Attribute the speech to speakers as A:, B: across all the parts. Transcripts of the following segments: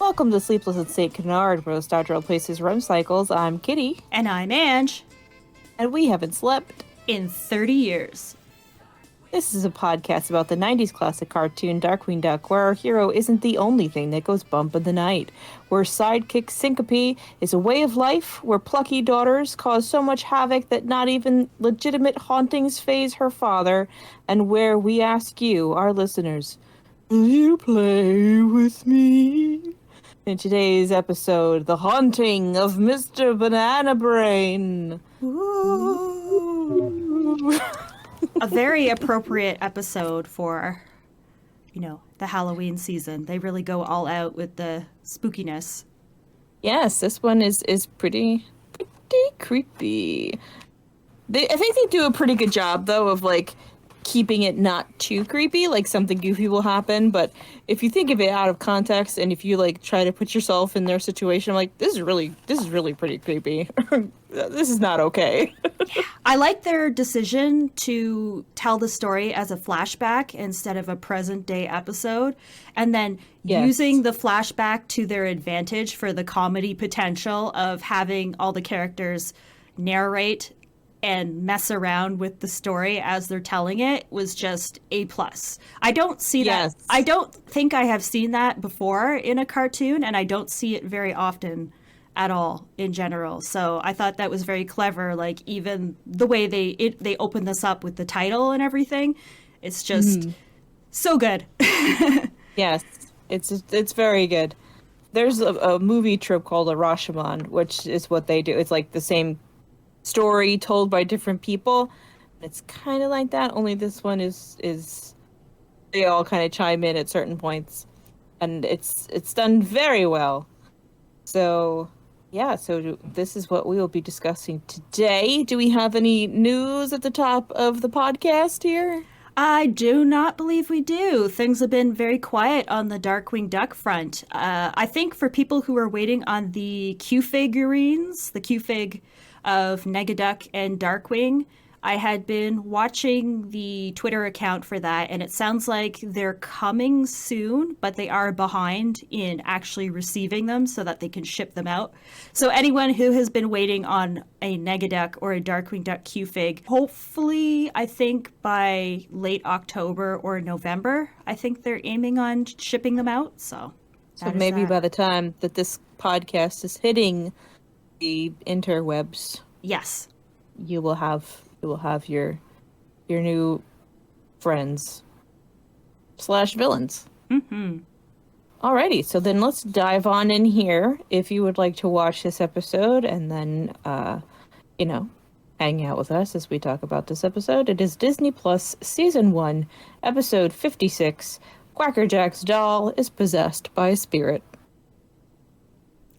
A: Welcome to Sleepless at st.canard, where Star Drill places run cycles. I'm Kitty.
B: And I'm Ange.
A: And we haven't slept
B: in 30 years.
A: This is a podcast about the 90s classic cartoon Darkwing Duck, where our hero isn't the only thing that goes bump in the night, where sidekick syncope is a way of life, where plucky daughters cause so much havoc that not even legitimate hauntings faze her father, and where we ask you, our listeners, will you play with me? In today's episode, The Haunting of Mr. Banana Brain.
B: Ooh. A very appropriate episode for, the Halloween season. They really go all out with the spookiness.
A: Yes, this one is pretty creepy. I think they do a pretty good job, though, of, keeping it not too creepy, something goofy will happen, but if you think of it out of context and if you try to put yourself in their situation, I'm this is really pretty creepy. This is not okay.
B: Yeah. I like their decision to tell the story as a flashback instead of a present day episode, and then using the flashback to their advantage for the comedy potential of having all the characters narrate and mess around with the story as they're telling it was just A+. I don't see that. I don't think I have seen that before in a cartoon, and I don't see it very often at all in general. So I thought that was very clever. Even the way they open this up with the title and everything, it's just so good.
A: Yes, it's very good. There's a movie trope called a Rashomon, which is what they do. It's the same story told by different people. It's kind of like that, only this one is they all kind of chime in at certain points, and it's done very well. So this is what we will be discussing today. Do we have any news at the top of the podcast here?
B: I do not believe we do. Things have been very quiet on the Darkwing Duck front. I think for people who are waiting on the Q figurines, the Q fig of Negaduck and Darkwing, I had been watching the Twitter account for that, and it sounds like they're coming soon, but they are behind in actually receiving them so that they can ship them out. So anyone who has been waiting on a Negaduck or a Darkwing Duck Q-Fig, hopefully, I think by late October or November, I think they're aiming on shipping them out. So
A: maybe by the time that this podcast is hitting the interwebs,
B: yes,
A: you will have your new friends / villains.
B: Mm-hmm.
A: Alrighty, so then let's dive on in here. If you would like to watch this episode and then hang out with us as we talk about this episode, it is Disney Plus Season 1, Episode 56, Quackerjack's doll is possessed by a spirit.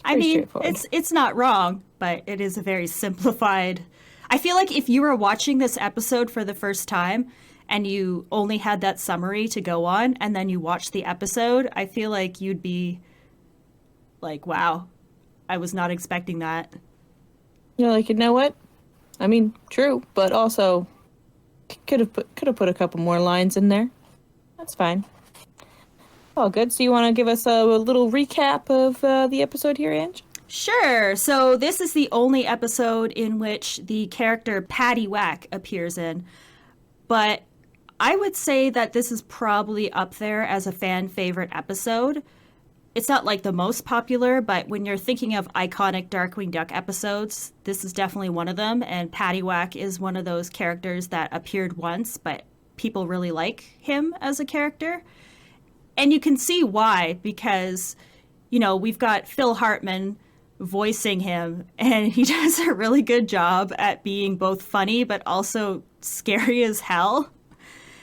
B: I mean, it's not wrong, but it is a very simplified. I feel like if you were watching this episode for the first time and you only had that summary to go on and then you watch the episode, I feel like you'd be like, wow, I was not expecting that.
A: You're you know what? I mean, true, but also could have put a couple more lines in there. That's fine. All good. So you want to give us a little recap of the episode here, Ange?
B: Sure. So this is the only episode in which the character Paddywhack appears in. But I would say that this is probably up there as a fan favorite episode. It's not the most popular, but when you're thinking of iconic Darkwing Duck episodes, this is definitely one of them. And Paddywhack is one of those characters that appeared once, but people really like him as a character. And you can see why, because, we've got Phil Hartman voicing him, and he does a really good job at being both funny but also scary as hell.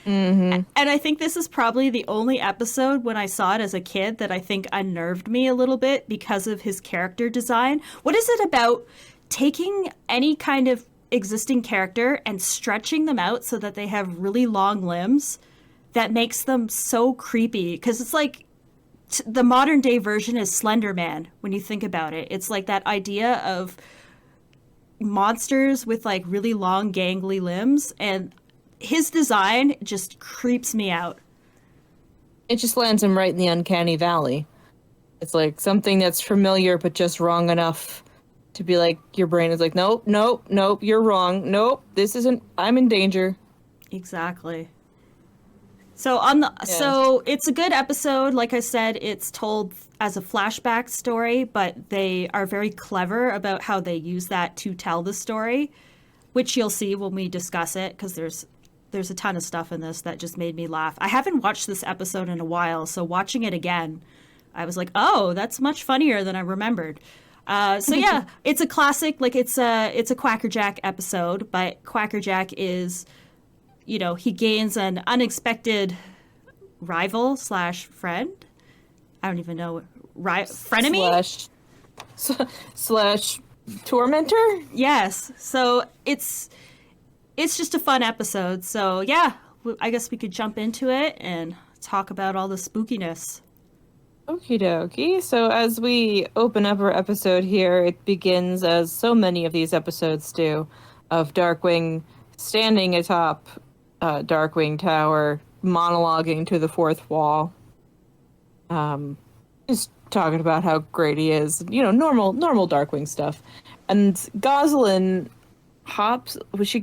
A: Mm-hmm.
B: And I think this is probably the only episode when I saw it as a kid that I think unnerved me a little bit because of his character design. What is it about taking any kind of existing character and stretching them out so that they have really long limbs that makes them so creepy? Because it's the modern day version is Slender Man when you think about it. It's that idea of monsters with really long gangly limbs, and his design just creeps me out.
A: It just lands him right in the uncanny valley. It's like something that's familiar but just wrong enough to be like, your brain is like, nope, nope, nope, you're wrong. Nope, this isn't, I'm in danger.
B: Exactly. So it's a good episode. Like I said, it's told as a flashback story, but they are very clever about how they use that to tell the story, which you'll see when we discuss it, because there's a ton of stuff in this that just made me laugh. I haven't watched this episode in a while, so watching it again, I was like, oh, that's much funnier than I remembered. So yeah, it's a classic. Like it's a Quackerjack episode, but Quackerjack is, he gains an unexpected rival slash friend. I don't even know. Frenemy?
A: Slash tormentor?
B: Yes. So it's just a fun episode. So yeah, I guess we could jump into it and talk about all the spookiness.
A: Okie dokie. So as we open up our episode here, it begins, as so many of these episodes do, of Darkwing standing atop Darkwing Tower, monologuing to the fourth wall. Just talking about how great he is. Normal Darkwing stuff. And Gosalyn hops,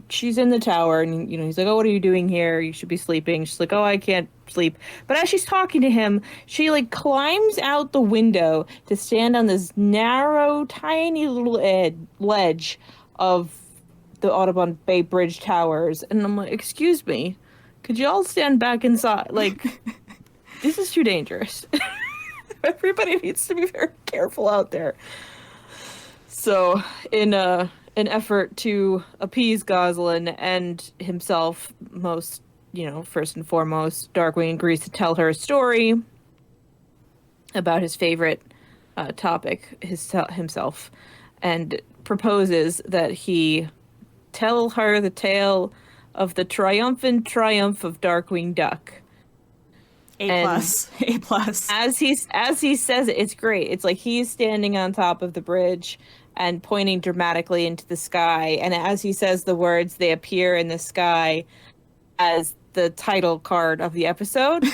A: she's in the tower, and he's like, oh, what are you doing here? You should be sleeping. She's like, oh, I can't sleep. But as she's talking to him, she like climbs out the window to stand on this narrow, tiny little ledge of the Audubon Bay Bridge towers. And I'm like, excuse me, could you all stand back inside? Like, this is too dangerous. Everybody needs to be very careful out there. So in an effort to appease Gosalyn and himself, first and foremost, Darkwing agrees to tell her a story about his favorite topic, himself, and proposes that he tell her the tale of the triumphant triumph of Darkwing Duck.
B: A+.
A: As he says it, it's great. It's like he's standing on top of the bridge and pointing dramatically into the sky. And as he says the words, they appear in the sky as the title card of the episode.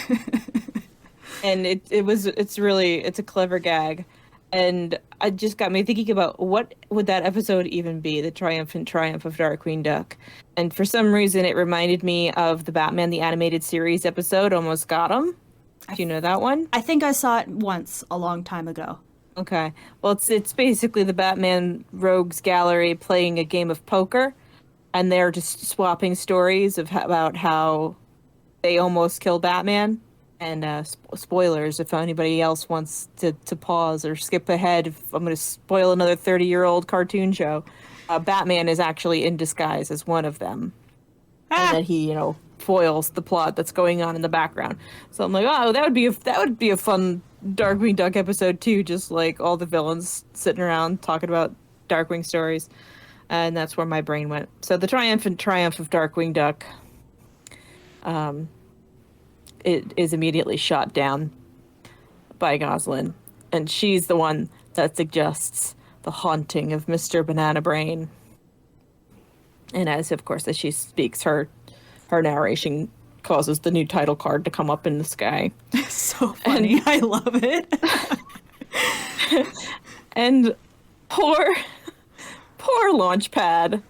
A: And it's a clever gag. And it just got me thinking about what would that episode even be, the triumphant triumph of Darkwing Duck. And for some reason, it reminded me of the Batman the Animated Series episode, Almost Got Him. Do you know that one?
B: I think I saw it once a long time ago.
A: Okay. Well, it's basically the Batman Rogues Gallery playing a game of poker, and they're just swapping stories about how they almost killed Batman. And spoilers, if anybody else wants to pause or skip ahead, if I'm going to spoil another 30-year-old cartoon show, Batman is actually in disguise as one of them. And then he, foils the plot that's going on in the background. So I'm like, oh, that would be a fun Darkwing Duck episode too, just like all the villains sitting around talking about Darkwing stories. And that's where my brain went. So the triumphant triumph of Darkwing Duck. It is immediately shot down by Gosalyn, and she's the one that suggests the haunting of Mr. Banana Brain. And as she speaks, her narration causes the new title card to come up in the sky.
B: So funny. I love it.
A: And poor Launchpad.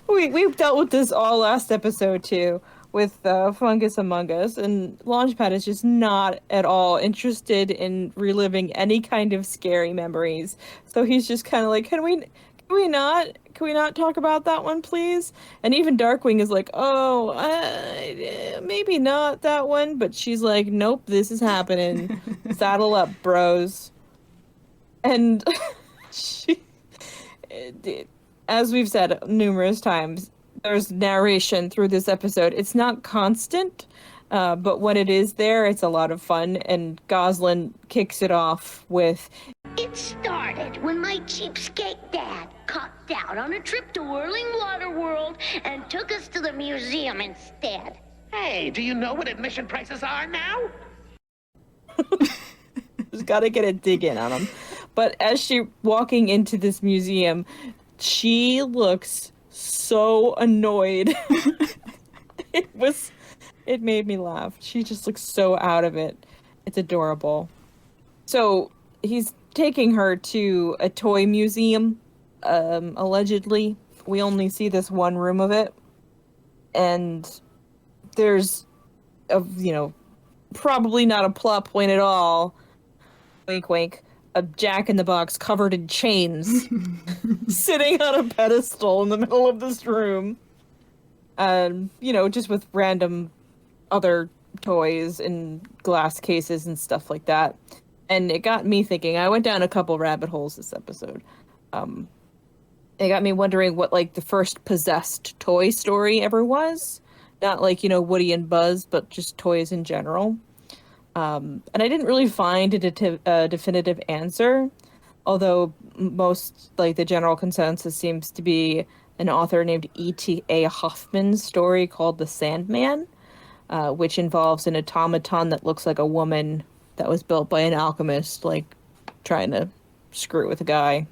A: We've dealt with this all last episode too, with Fungus Among Us, and Launchpad is just not at all interested in reliving any kind of scary memories. So he's just kind of like, can we not talk about that one, please? And even Darkwing is like, oh, maybe not that one, but she's like, nope, this is happening. Saddle up, bros. And as we've said numerous times, there's narration through this episode. It's not constant, but when it is there, it's a lot of fun. And Gosalyn kicks it off with,
C: it started when my cheapskate dad cocked out on a trip to Whirling Water World and took us to the museum instead.
D: Hey, do you know what admission prices are now?
A: Just gotta get a dig in on them. But as she walking into this museum, she looks so annoyed. It made me laugh. She just looks so out of it. It's adorable. So he's taking her to a toy museum, allegedly. We only see this one room of it. And there's probably not a plot point at all. Wink, wink. A Jack-in-the-Box covered in chains sitting on a pedestal in the middle of this room. Just with random other toys in glass cases and stuff like that. And it got me thinking. I went down a couple rabbit holes this episode. It got me wondering what, like, the first possessed toy story ever was. Not like, Woody and Buzz, but just toys in general. And I didn't really find a definitive answer, although most, like, the general consensus seems to be an author named E.T.A. Hoffman's story called The Sandman, which involves an automaton that looks like a woman that was built by an alchemist, like, trying to screw with a guy.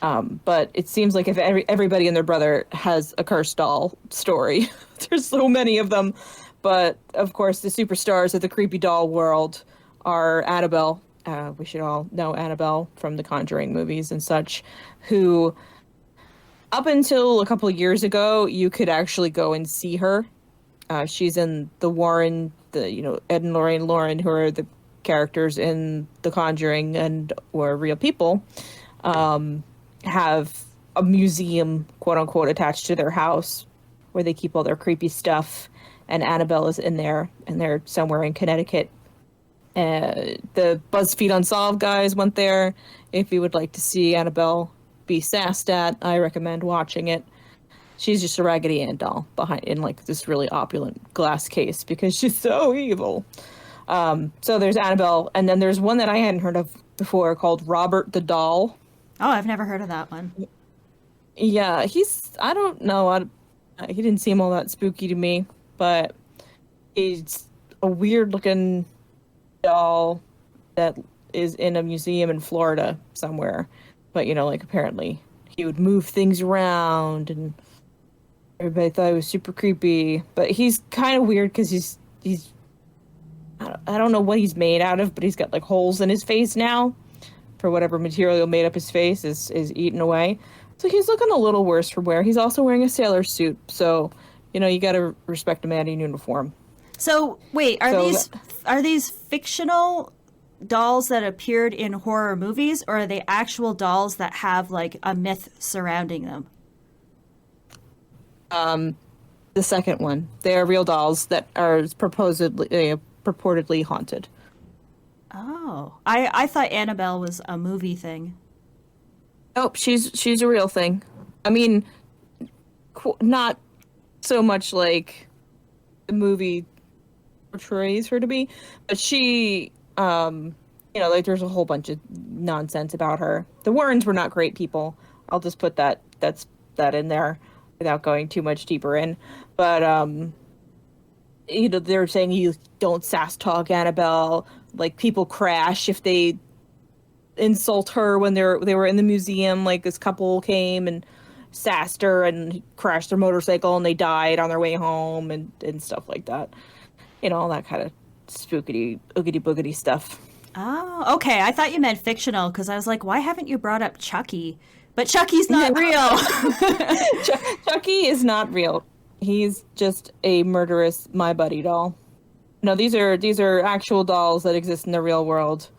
A: But it seems like if everybody and their brother has a cursed doll story. There's so many of them. But, of course, the superstars of the creepy doll world are Annabelle. We should all know Annabelle from the Conjuring movies and such, who, up until a couple of years ago, you could actually go and see her. She's in the Warren, Ed and Lorraine Lauren, who are the characters in The Conjuring and were real people, have a museum, quote unquote, attached to their house where they keep all their creepy stuff. And Annabelle is in there, and they're somewhere in Connecticut. The BuzzFeed Unsolved guys went there. If you would like to see Annabelle be sassed at, I recommend watching it. She's just a Raggedy Ann doll in like this really opulent glass case because she's so evil. So there's Annabelle, and then there's one that I hadn't heard of before called Robert the Doll.
B: Oh, I've never heard of that one.
A: Yeah, I don't know. He didn't seem all that spooky to me, but he's a weird looking doll that is in a museum in Florida somewhere. But, like apparently he would move things around and everybody thought it was super creepy. But he's kind of weird because he's I don't know what he's made out of, but he's got like holes in his face now for whatever material made up his face is eaten away. So he's looking a little worse for wear. He's also wearing a sailor suit. So, you got to respect a man in uniform.
B: So, wait, are these fictional dolls that appeared in horror movies, or are they actual dolls that have like a myth surrounding them?
A: The second one. They are real dolls that are purportedly haunted.
B: Oh, I thought Annabelle was a movie thing.
A: Nope, she's a real thing. I mean, not so much like the movie portrays her to be, but she, like there's a whole bunch of nonsense about her. The Warrens were not great people. I'll just put that in there without going too much deeper in. But they're saying you don't sass talk Annabelle. Like people crash if they insult her when they were in the museum. Like this couple came and sassed her and crashed their motorcycle and they died on their way home and stuff like that. All that kind of spookity, oogity boogity stuff.
B: Oh, okay. I thought you meant fictional because I was like, why haven't you brought up Chucky? But Chucky's not real.
A: Chucky is not real. He's just a murderous My Buddy doll. No, these are actual dolls that exist in the real world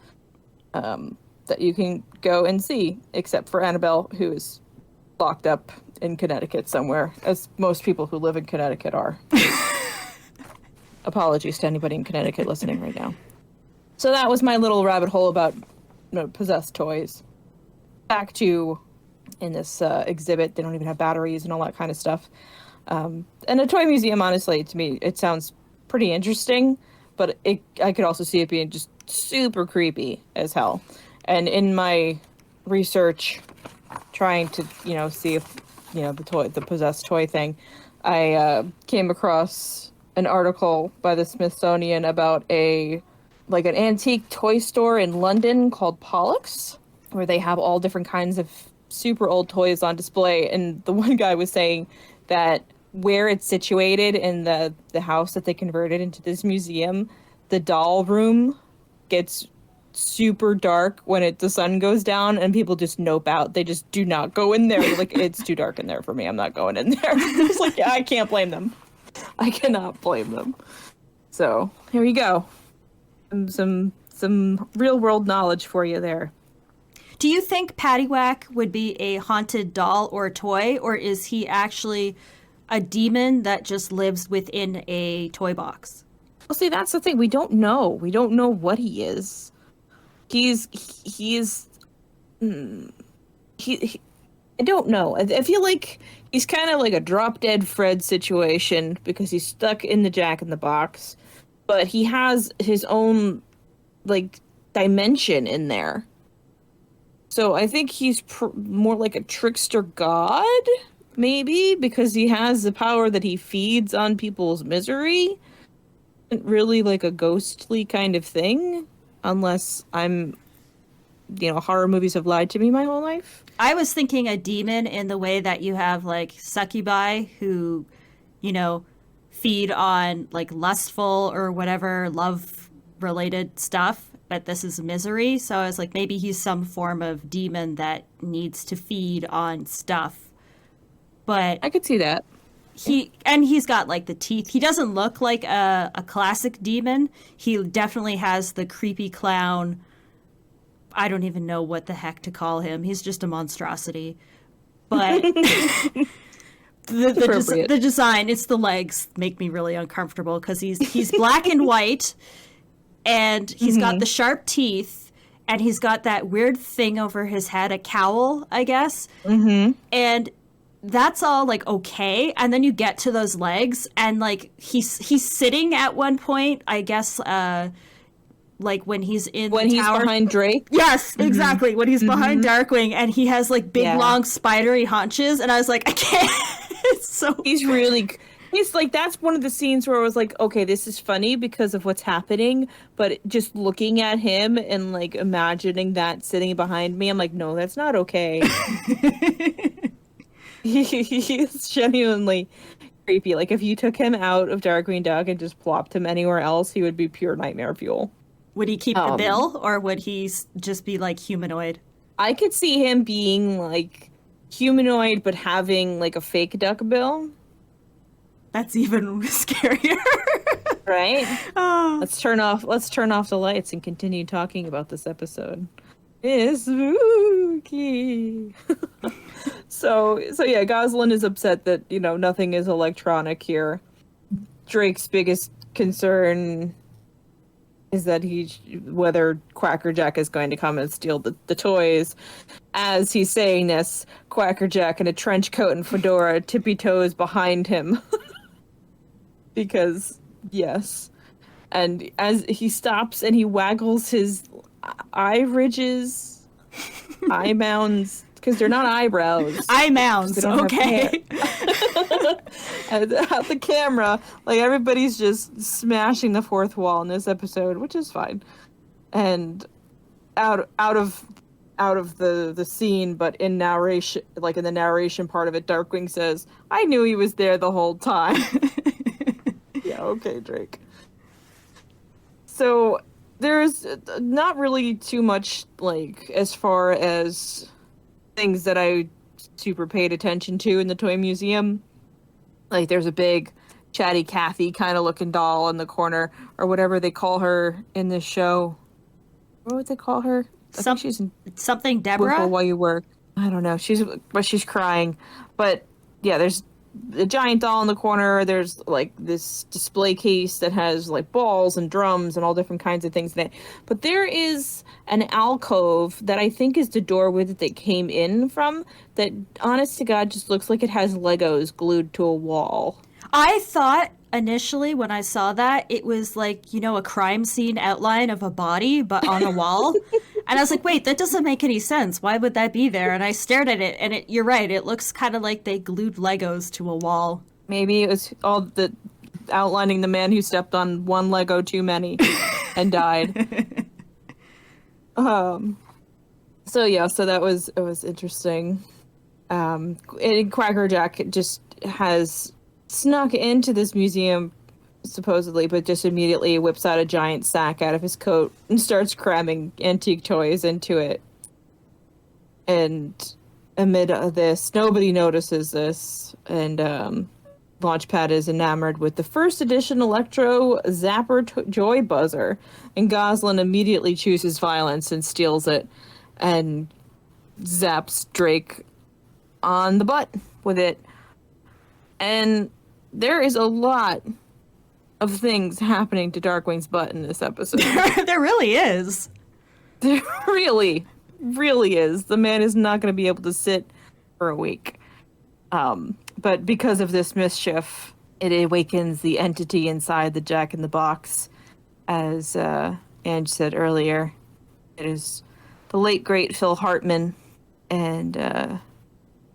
A: that you can go and see, except for Annabelle, who is locked up in Connecticut somewhere, as most people who live in Connecticut are. Apologies to anybody in Connecticut listening right now. So that was my little rabbit hole about possessed toys. Back to, in this exhibit, they don't even have batteries and all that kind of stuff. And a toy museum, honestly, to me, it sounds pretty interesting, but I could also see it being just super creepy as hell. And in my research, trying to, see if, the possessed toy thing, I came across an article by the Smithsonian about an antique toy store in London called Pollux, where they have all different kinds of super old toys on display. And the one guy was saying that where it's situated in the house that they converted into this museum, the doll room gets super dark when the sun goes down, and people just nope out. They just do not go in there. Like, it's too dark in there for me. I'm not going in there. It's like, yeah, I can't blame them. I cannot blame them. So here you go. Some real world knowledge for you there.
B: Do you think Paddywhack would be a haunted doll or toy, or is he actually a demon that just lives within a toy box?
A: Well, see, that's the thing. We don't know. We don't know what he is. I don't know. I feel like he's kind of like a Drop Dead Fred situation because he's stuck in the Jack in the Box, but he has his own like dimension in there. So I think he's more like a trickster god, maybe, because he has the power that he feeds on people's misery. Isn't really like a ghostly kind of thing, unless horror movies have lied to me my whole life.
B: I was thinking a demon in the way that you have like succubi who, feed on like lustful or whatever love related stuff. But this is misery, so I was like, maybe he's some form of demon that needs to feed on stuff. But
A: I could see that.
B: He's got like the teeth. He doesn't look like a classic demon. He definitely has the creepy clown. I don't even know what the heck to call him. He's just a monstrosity. But the design, it's the legs make me really uncomfortable because he's black and white. And he's got the sharp teeth, and he's got that weird thing over his head, a cowl, I guess. Mm-hmm. And that's all, like, okay. And then you get to those legs, and, like, he's sitting at one point, I guess, like, when he's in the tower. When he's behind
A: Drake?
B: Yes, exactly. When he's behind Darkwing, and he has, like, big, long, spidery haunches. And I was like, I can't. It's so
A: He's really... He's like, that's one of the scenes where I was like, okay, this is funny because of what's happening, but just looking at him and like imagining that sitting behind me, I'm like, no, that's not okay. He's genuinely creepy. Like, if you took him out of Darkwing Duck and just plopped him anywhere else, he would be pure nightmare fuel.
B: Would he keep the bill, or would he just be like humanoid?
A: I could see him being like humanoid, but having like a fake duck bill.
B: That's even scarier.
A: Right? Oh. Let's turn off the lights and continue talking about this episode. It's spooky. So yeah, Goslin is upset that, nothing is electronic here. Drake's biggest concern is that whether Quackerjack is going to come and steal the toys. As he's saying this, Quackerjack in a trench coat and fedora tippy-toes behind him. Because, yes. And as he stops and he waggles his eye ridges, eye mounds, because they're not eyebrows.
B: Eye mounds, okay.
A: At the camera, like, everybody's just smashing the fourth wall in this episode, which is fine. And out of the scene, but in narration, like in the narration part of it, Darkwing says, "I knew he was there the whole time." Yeah, okay, Drake. So there's not really too much, like, as far as things that I super paid attention to in the toy museum. Like, there's a big Chatty Cathy kind of looking doll in the corner, or whatever they call her in this show. What would they call her? I think she's in
B: something Deborah?
A: While You Work. I don't know. She's crying. But yeah, there's a giant doll in the corner. There's like this display case that has like balls and drums and all different kinds of things in it. But there is an alcove that I think is the doorway that they came in from that, honest to God, just looks like it has Legos glued to a wall.
B: I thought initially when I saw that it was like, a crime scene outline of a body, but on a wall. And I was like, wait, that doesn't make any sense. Why would that be there? And I stared at it, and you're right. It looks kind of like they glued Legos to a wall.
A: Maybe it was all the outlining the man who stepped on one Lego too many and died. So that was interesting. And Quackerjack just has snuck into this museum supposedly, but just immediately whips out a giant sack out of his coat and starts cramming antique toys into it. And amid this, nobody notices this, and Launchpad is enamored with the first edition Electro Zapper Joy Buzzer, and Goslin immediately chooses violence and steals it, and zaps Drake on the butt with it. And there is a lot of things happening to Darkwing's butt in this episode.
B: There really is.
A: There really is. The man is not going to be able to sit for a week. But because of this mischief, it awakens the entity inside the Jack-in-the-Box. As Ange said earlier, it is the late, great Phil Hartman. And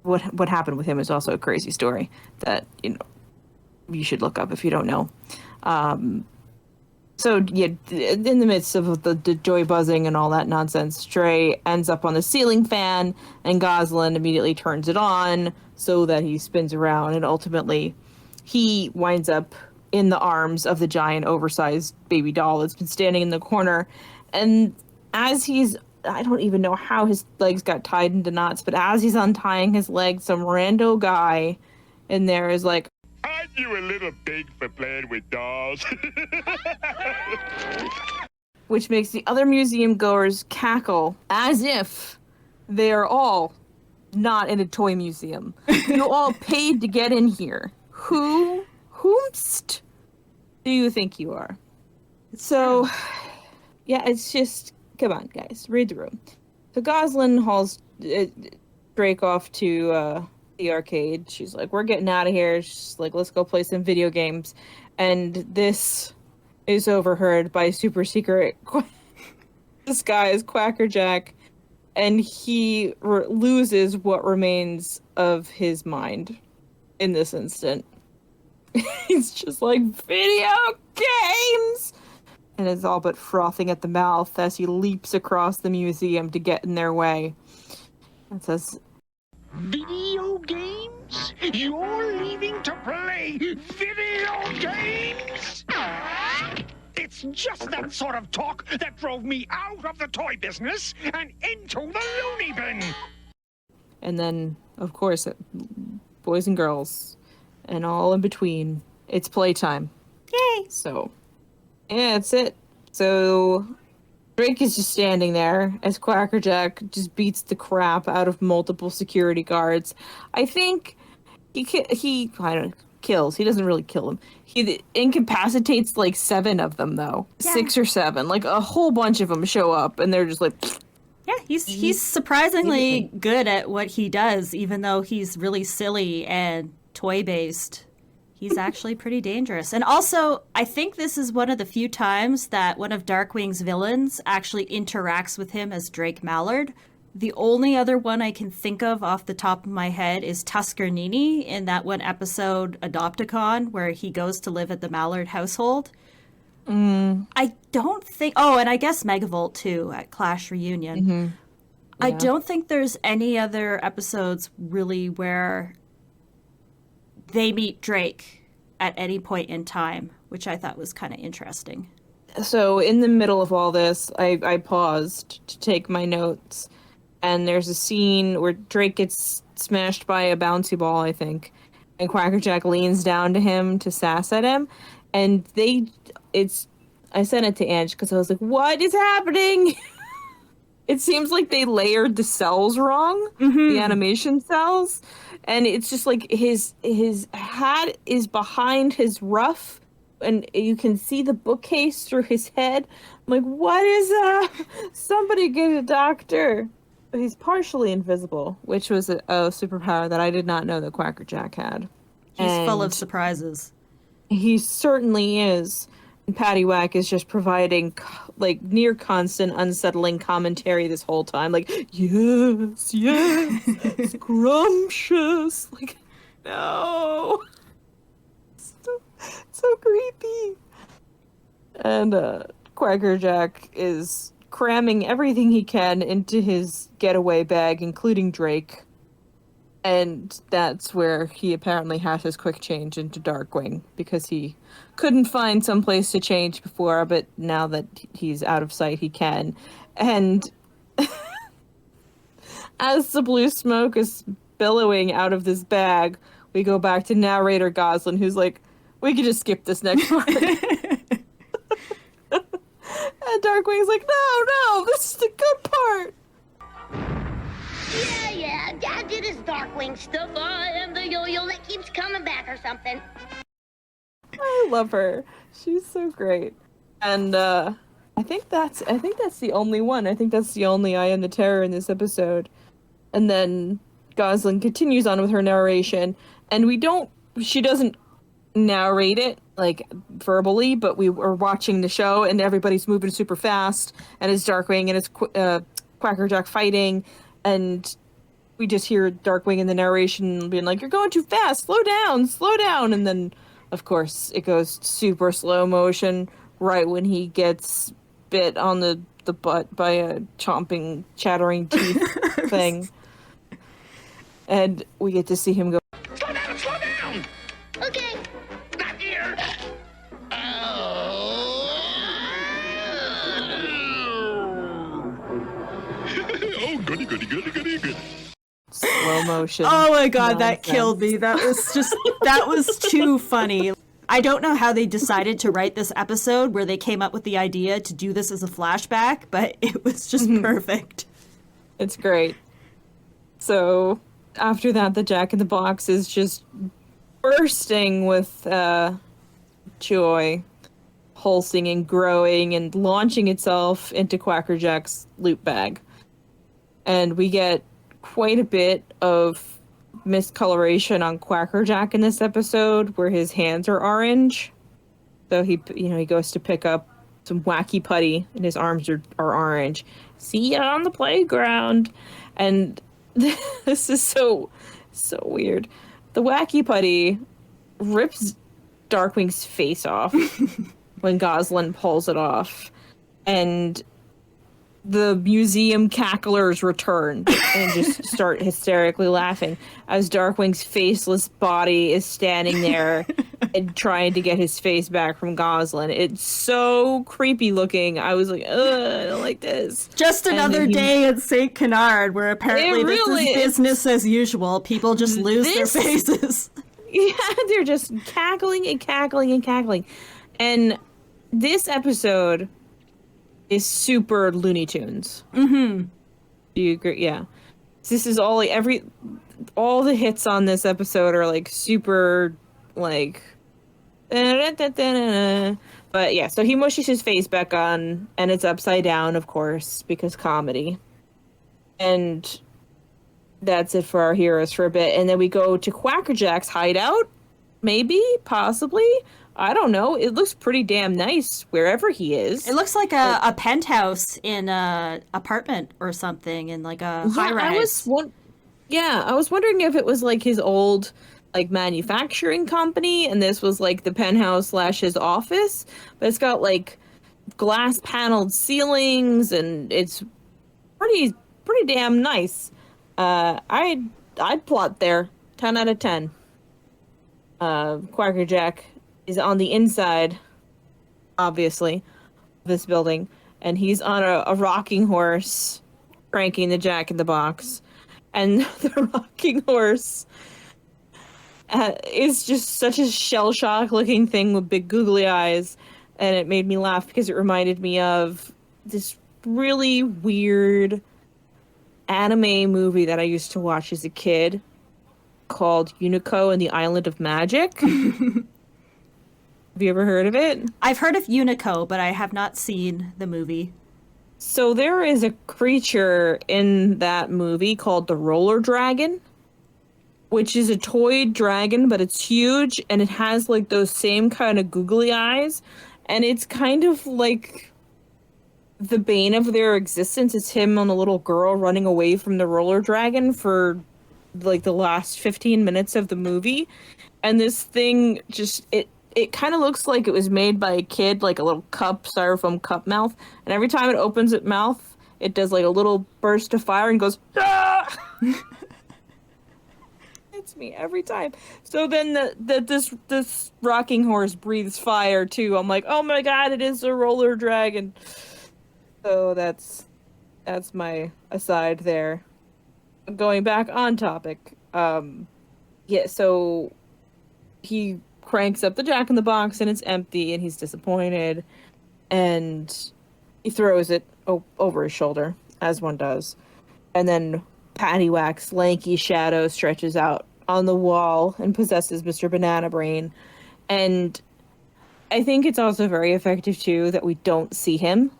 A: what happened with him is also a crazy story that, you should look up if you don't know. So, yeah, in the midst of the joy buzzing and all that nonsense, Dre ends up on the ceiling fan, and Goslin immediately turns it on so that he spins around, and ultimately he winds up in the arms of the giant, oversized baby doll that's been standing in the corner. And as I don't even know how his legs got tied into knots, but as he's untying his legs, some rando guy in there is like,
E: "Aren't you a little big for playing with dolls?"
A: which makes the other museum goers cackle as if they are all not in a toy museum. You all paid to get in here. Whomst do you think you are? So, yeah, it's just, come on, guys, read the room. So Goslin hauls Drake off to the arcade. She's like, we're getting out of here. She's like, let's go play some video games. And this is overheard by super secret disguise Quackerjack, and he loses what remains of his mind in this instant. He's just like, video games! And is all but frothing at the mouth as he leaps across the museum to get in their way. And says,
D: Video games? You're leaving to play video games? It's just that sort of talk that drove me out of the toy business and into the loony bin.
A: and then, of course, boys and girls, and all in between, it's playtime.
B: Yay!
A: So, yeah, that's it. So, Drake is just standing there as Quackerjack just beats the crap out of multiple security guards. I think he I don't know, kills. He doesn't really kill them. He incapacitates like 7 of them, though.
B: Yeah.
A: 6 or 7. Like, a whole bunch of them show up, and they're just like...
B: Yeah, he's surprisingly good at what he does, even though he's really silly and toy-based. He's actually pretty dangerous. And also, I think this is one of the few times that one of Darkwing's villains actually interacts with him as Drake Mallard. The only other one I can think of off the top of my head is Tusker Nini in that one episode, Adopticon, where he goes to live at the Mallard household. I don't think... Oh, and I guess Megavolt, too, at Clash Reunion.
A: Mm-hmm.
B: I
A: Yeah.
B: don't think there's any other episodes, really, where they meet Drake at any point in time, which I thought was kind of interesting.
A: So in the middle of all this, I paused to take my notes, and there's a scene where Drake gets smashed by a bouncy ball, I think, and Quackerjack leans down to him to sass at him, and I sent it to Ange because I was like, what is happening? It seems like they layered the cells wrong, the animation cells, and it's just like his hat is behind his ruff, and you can see the bookcase through his head. I'm like, what is that? Somebody get a doctor. He's partially invisible, which was a superpower that I did not know that Quackerjack had.
B: He's full
A: And
B: of surprises.
A: he certainly is. And Paddywhack is just providing like near constant unsettling commentary this whole time. Like, yes, scrumptious. Like, no. So creepy. And Quackerjack is cramming everything he can into his getaway bag, including Drake. And that's where he apparently has his quick change into Darkwing, because he couldn't find some place to change before, but now that he's out of sight, he can. And as the blue smoke is billowing out of this bag, we go back to narrator Goslin, who's like, we could just skip this next part. And Darkwing's like, no, this is the good part.
C: Yeah, Dad did his Darkwing stuff. I am the yo-yo that keeps coming back or something.
A: I love her. She's so great. And I think that's the only one. I think that's the only I Am the Terror in this episode. And then Goslin continues on with her narration, and she doesn't narrate it like verbally, but we were watching the show and everybody's moving super fast, and it's Darkwing and it's Quackerjack fighting, and we just hear Darkwing in the narration being like, "You're going too fast, slow down," and then of course it goes super slow motion right when he gets bit on the butt by a chomping, chattering teeth thing. And we get to see him go,
D: Slow down!
C: Okay.
D: Not here!
E: Oh, goody.
A: slow motion.
B: Oh my god, that
A: nonsense.
B: killed me. That was too funny. I don't know how they decided to write this episode where they came up with the idea to do this as a flashback, but it was just perfect.
A: It's great. So after that, the Jack in the Box is just bursting with joy, pulsing and growing and launching itself into Quackerjack's loot bag. And we get quite a bit of miscoloration on Quackerjack in this episode, where his hands are orange. So he goes to pick up some wacky putty, and his arms are orange. See ya on the playground. And this is so weird. The wacky putty rips Darkwing's face off when Goslin pulls it off, and the museum cacklers return and just start hysterically laughing as Darkwing's faceless body is standing there and trying to get his face back from Goslin. It's so creepy looking. I was like, ugh, I don't like this.
B: Just another day at St. Canard, where apparently this is business as usual. People just lose their faces.
A: Yeah, they're just cackling and cackling and cackling. And this episode is super Looney Tunes. Mm-hmm. Do you agree? Yeah. This is all the hits on this episode are like super like but yeah, so he mushes his face back on, and it's upside down, of course, because comedy. And that's it for our heroes for a bit. And then we go to Quackerjack's hideout. Maybe, possibly. I don't know. It looks pretty damn nice wherever he is.
B: It looks like a penthouse in a apartment or something, in like a high-rise.
A: I was wondering if it was like his old like manufacturing company, and this was like the penthouse / his office. But it's got like glass paneled ceilings, and it's pretty damn nice. I'd plot there. 10 out of 10. Quackerjack is on the inside, obviously, of this building, and he's on a rocking horse, cranking the Jack in the Box. And the rocking horse is just such a shell-shock looking thing with big googly eyes, and it made me laugh because it reminded me of this really weird anime movie that I used to watch as a kid called Unico and the Island of Magic. Have you ever heard of it?
B: I've heard of Unico, but I have not seen the movie.
A: So there is a creature in that movie called the Roller Dragon, which is a toy dragon, but it's huge, and it has like those same kind of googly eyes, and it's kind of like the bane of their existence. It's him and a little girl running away from the Roller Dragon for like the last 15 minutes of the movie, and this thing just it kind of looks like it was made by a kid, like a little styrofoam cup mouth. And every time it opens its mouth, it does like a little burst of fire and goes, ah! gets me every time. So then this rocking horse breathes fire too. I'm like, oh my god, it is a roller dragon. So that's my aside there. Going back on topic. Yeah, so he cranks up the Jack in the Box and it's empty and he's disappointed and he throws it over his shoulder, as one does. And then Paddywhack's lanky shadow stretches out on the wall and possesses Mr. Banana Brain. And I think it's also very effective, too, that we don't see him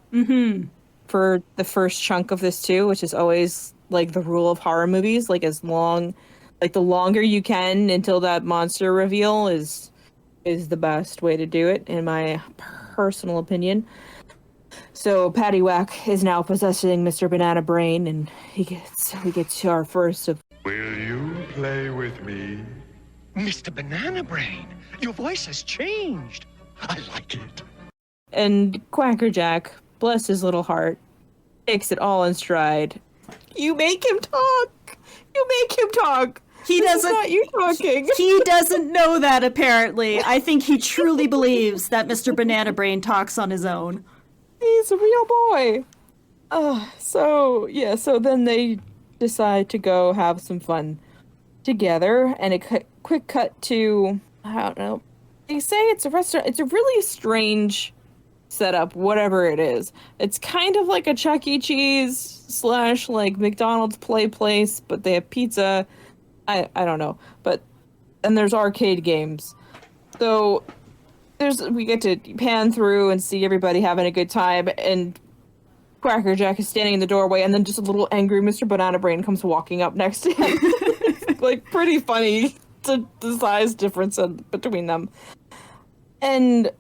A: for the first chunk of this, too, which is always, like, the rule of horror movies. Like, the longer you can until that monster reveal is the best way to do it, in my personal opinion. So Paddywhack is now possessing Mr. Banana Brain, and we get to our first of.
E: Will you play with me?
D: Mr. Banana Brain, your voice has changed. I like it.
A: And Quackerjack, bless his little heart, takes it all in stride. You make him talk. You make him talk.
B: He doesn't.
A: Not you talking.
B: He doesn't know that. Apparently, I think he truly believes that Mr. Banana Brain talks on his own.
A: He's a real boy. So then they decide to go have some fun together, and a quick cut to, I don't know, they say it's a restaurant. It's a really strange setup, whatever it is. It's kind of like a Chuck E. Cheese / like McDonald's play place, but they have pizza. I don't know, and there's arcade games. So we get to pan through and see everybody having a good time, and Quackerjack is standing in the doorway, and then just a little angry Mr. Banana Brain comes walking up next to him. It's like pretty funny to the size difference between them. And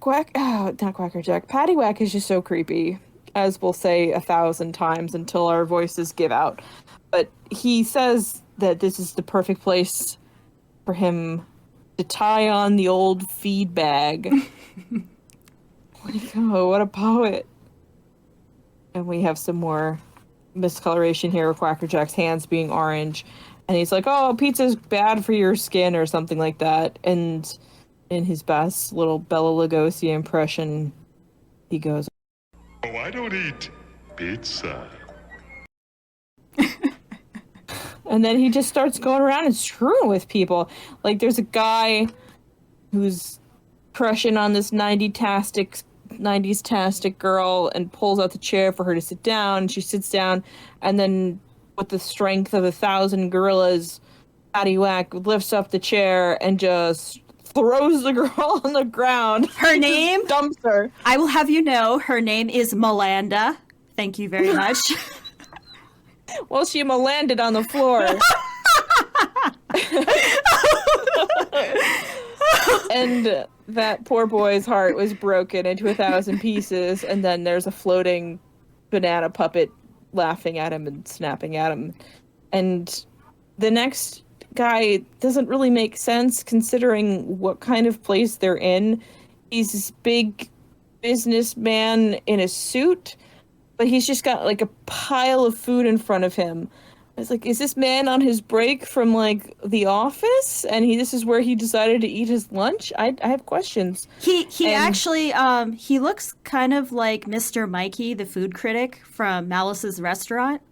A: not Quackerjack, Paddywhack is just so creepy, as we'll say 1,000 times until our voices give out. But he says that this is the perfect place for him to tie on the old feed bag. Like, oh, what a poet. And we have some more miscoloration here with Quackerjack's hands being orange. And he's like, oh, pizza's bad for your skin or something like that. And in his best little Bela Lugosi impression, he goes,
E: Oh, I don't eat pizza.
A: And then he just starts going around and screwing with people. Like, there's a guy who's crushing on this 90s-tastic girl and pulls out the chair for her to sit down. She sits down, and then with the strength of 1,000 gorillas, Paddywhack lifts up the chair and just throws the girl on the ground.
B: Her name?
A: Dumps her.
B: I will have you know, her name is Melanda. Thank you very much.
A: Well, she landed on the floor. And that poor boy's heart was broken into 1,000 pieces, and then there's a floating banana puppet laughing at him and snapping at him. And the next guy doesn't really make sense considering what kind of place they're in. He's this big businessman in a suit, but he's just got like a pile of food in front of him. It's like, is this man on his break from like The Office, and this is where he decided to eat his lunch? I have questions.
B: He actually he looks kind of like Mr. Mikey, the food critic from Malice's Restaurant,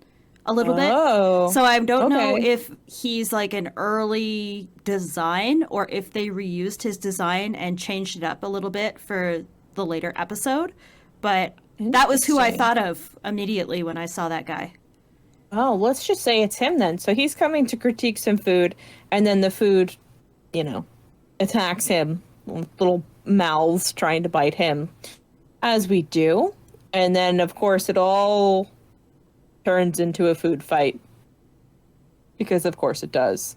B: a little bit. So I don't know if he's like an early design or if they reused his design and changed it up a little bit for the later episode, but that was who I thought of immediately when I saw that guy.
A: Oh, let's just say it's him then. So he's coming to critique some food, and then the food, attacks him. Little mouths trying to bite him, as we do. And then, of course, it all turns into a food fight. Because, of course, it does.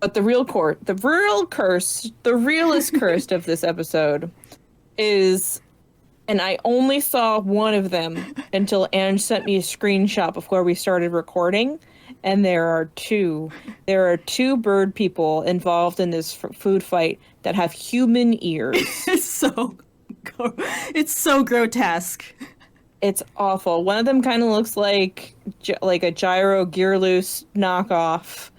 A: But the realest curse of this episode is... And I only saw one of them until Ange sent me a screenshot before we started recording. And there are two. There are two bird people involved in this food fight that have human ears.
B: It's so grotesque.
A: It's awful. One of them kind of looks like a Gyro Gearloose knockoff.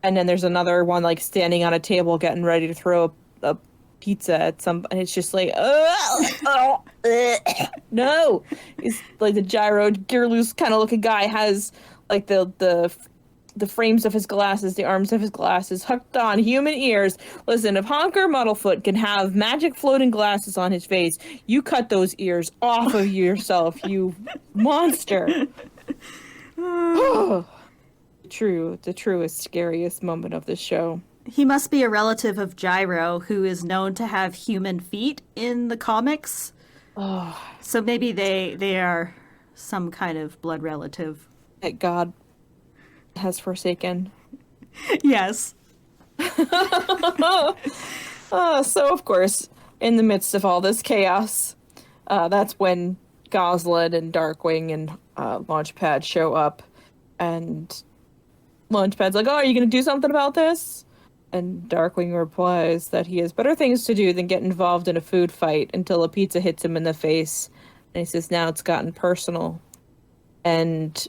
A: And then there's another one like standing on a table getting ready to throw a pizza at some, and it's just like, no. It's like the gyro gear loose kind of looking guy has like the frames of his glasses, the arms of his glasses hooked on human ears. Listen, if Honker Muddlefoot can have magic floating glasses on his face, you cut those ears off of yourself, you monster. The truest, scariest moment of this show.
B: He must be a relative of Gyro, who is known to have human feet in the comics.
A: Oh,
B: So maybe they are some kind of blood relative.
A: that God has forsaken.
B: Yes.
A: So, of course, in the midst of all this chaos, that's when Goslin and Darkwing and Launchpad show up. And Launchpad's like, oh, are you going to do something about this? And Darkwing replies that he has better things to do than get involved in a food fight until a pizza hits him in the face. And he says, now it's gotten personal. And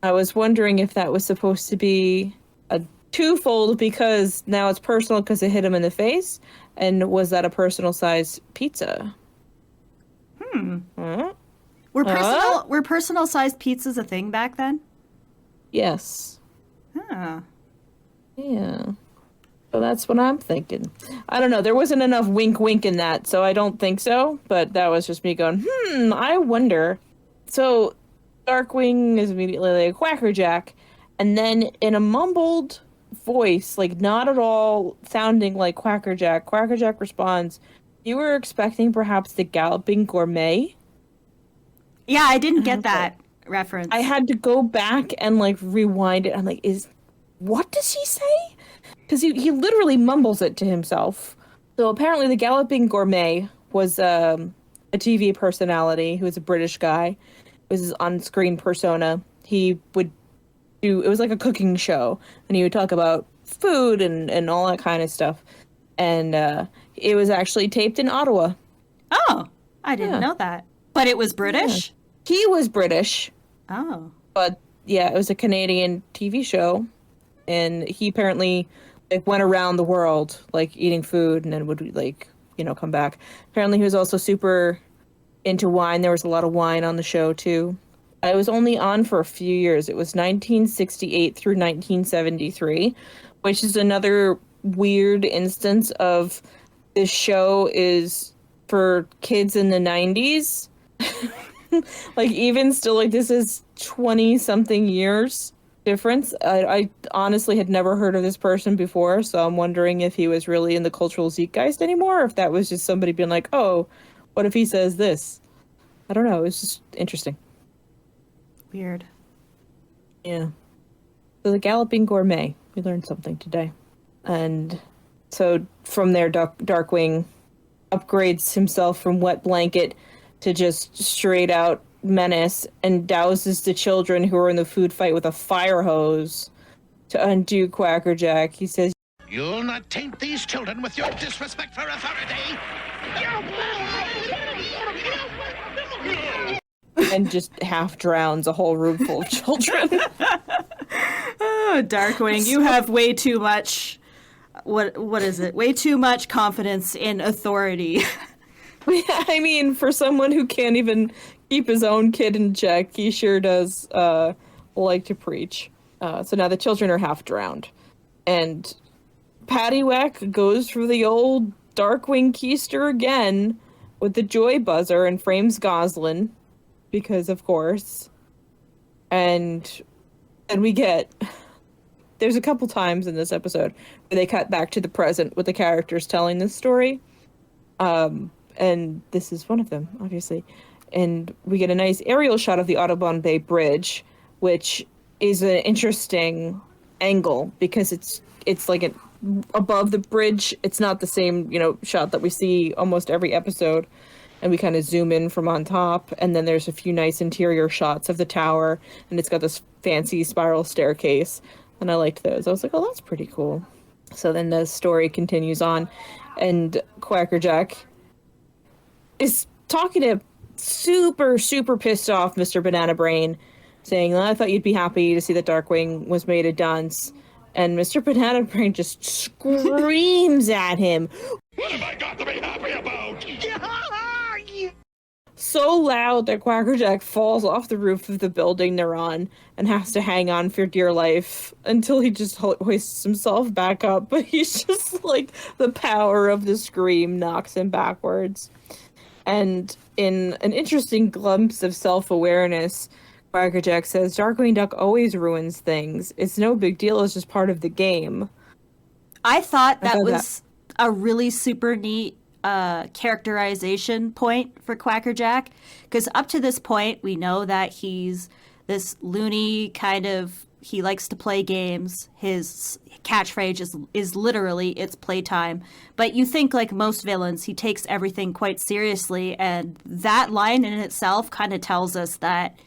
A: I was wondering if that was supposed to be a twofold, because now it's personal because it hit him in the face. And was that a personal size pizza? Huh?
B: Were personal sized pizzas a thing back then?
A: Yes.
B: Huh.
A: Yeah. So that's what I'm thinking. I don't know. There wasn't enough wink wink in that, so I don't think so. But that was just me going, I wonder. So Darkwing is immediately like, Quackerjack. And then in a mumbled voice, like not at all sounding like Quackerjack responds, you were expecting perhaps the Galloping Gourmet?
B: Yeah, I didn't get that reference.
A: I had to go back and like rewind it. I'm like, what does he say? Because he literally mumbles it to himself. So apparently the Galloping Gourmet was a TV personality who was a British guy. It was his on-screen persona. He would it was like a cooking show, and he would talk about food and all that kind of stuff. And it was actually taped in Ottawa.
B: Oh, I didn't know that. But it was British?
A: Yeah. He was British.
B: Oh.
A: But yeah, it was a Canadian TV show. And he apparently like went around the world like eating food and then would like, come back. Apparently he was also super into wine. There was a lot of wine on the show too. It was only on for a few years. It was 1968 through 1973, which is another weird instance of this show is for kids in the 90s. Like even still, like this is 20 something years difference. I honestly had never heard of this person before, so I'm wondering if he was really in the cultural zeitgeist anymore, or if that was just somebody being like, oh, what if he says this? I don't know. It's just interesting.
B: Weird.
A: Yeah. So the Galloping Gourmet. We learned something today. And so from there, Darkwing upgrades himself from wet blanket to just straight out menace and douses the children who are in the food fight with a fire hose to undo Quackerjack. He says,
D: You'll not taint these children with your disrespect for authority.
A: and just half drowns a whole room full of children.
B: Oh, Darkwing, you have way too much. What is it? Way too much confidence in authority.
A: I mean, for someone who can't even keep his own kid in check, he sure does like to preach. So now the children are half drowned. And Paddywhack goes for the old Darkwing keister again with the joy buzzer and frames Goslin, because of course. And we get... There's a couple times in this episode where they cut back to the present with the characters telling this story. And this is one of them, obviously. And we get a nice aerial shot of the Audubon Bay Bridge, which is an interesting angle because it's like above the bridge. It's not the same, shot that we see almost every episode. And we kind of zoom in from on top. And then there's a few nice interior shots of the tower. And it's got this fancy spiral staircase. And I liked those. I was like, oh, that's pretty cool. So then the story continues on. And Quackerjack is talking to super, super pissed off Mr. Banana Brain, saying, I thought you'd be happy to see that Darkwing was made a dunce. And Mr. Banana Brain just screams at him
E: What have I got to be happy about?
A: so loud that Quackerjack falls off the roof of the building they're on and has to hang on for dear life until he just hoists himself back up. But he's just like, the power of the scream knocks him backwards. And in an interesting glimpse of self-awareness, Quackerjack says, Darkwing Duck always ruins things. It's no big deal, it's just part of the game.
B: I thought that was a really super neat characterization point for Quackerjack, because up to this point we know that he's this loony kind of, he likes to play games. His catchphrase is literally, it's playtime. But you think, like most villains, he takes everything quite seriously, and that line in itself kind of tells us that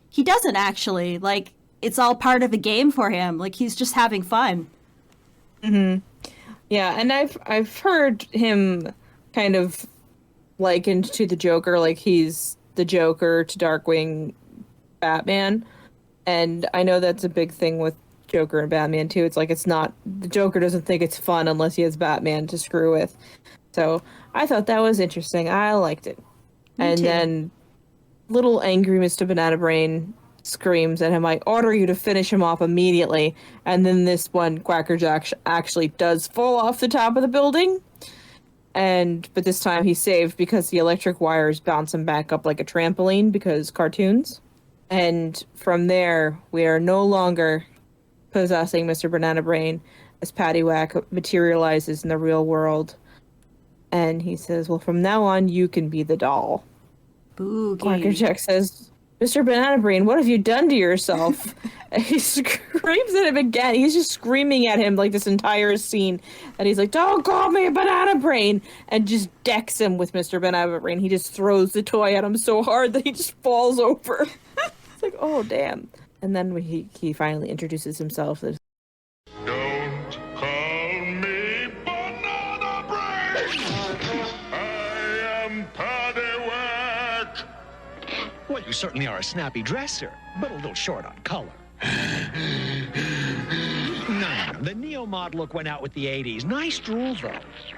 B: he doesn't actually. Like, it's all part of a game for him. Like, he's just having fun.
A: Mm-hmm. Yeah, and I've heard him kind of likened to the Joker, like he's the Joker to Darkwing Batman. And I know that's a big thing with Joker and Batman too. It's like, it's not, the Joker doesn't think it's fun unless he has Batman to screw with. So I thought that was interesting. I liked it.
B: Me too.
A: Then little angry Mr. Banana Brain screams at him, I order you to finish him off immediately. And then this one, Quackerjack actually does fall off the top of the building. But this time he's saved because the electric wires bounce him back up like a trampoline, because cartoons. And from there, we are no longer possessing Mr. Banana Brain as Paddywhack materializes in the real world. And he says, well, from now on, you can be the doll.
B: Boogie.
A: Quackerjack says, Mr. Banana Brain, what have you done to yourself? And he screams at him again. He's just screaming at him like this entire scene. And he's like, don't call me Banana Brain. And just decks him with Mr. Banana Brain. He just throws the toy at him so hard that he just falls over. It's like, oh, damn. And then he finally introduces himself as,
E: Don't call me Banana Brain! I am Paddywhack!
D: Well, you certainly are a snappy dresser, but a little short on color. No, the neo-mod look went out with the 80s. Nice drool, though.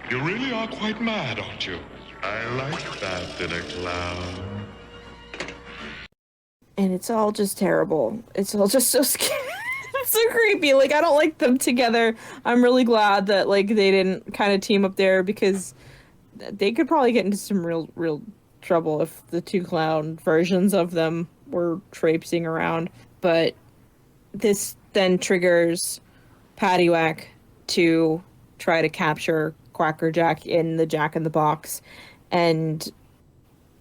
E: You really are quite mad, aren't you? I like that in a clown.
A: and it's all just terrible. It's all just so scary. It's so creepy. Like, I don't like them together. I'm really glad that, like, they didn't kind of team up there, because they could probably get into some real trouble if the two clown versions of them were traipsing around. But this then triggers Paddywhack to try to capture Quackerjack in the Jack in the Box, and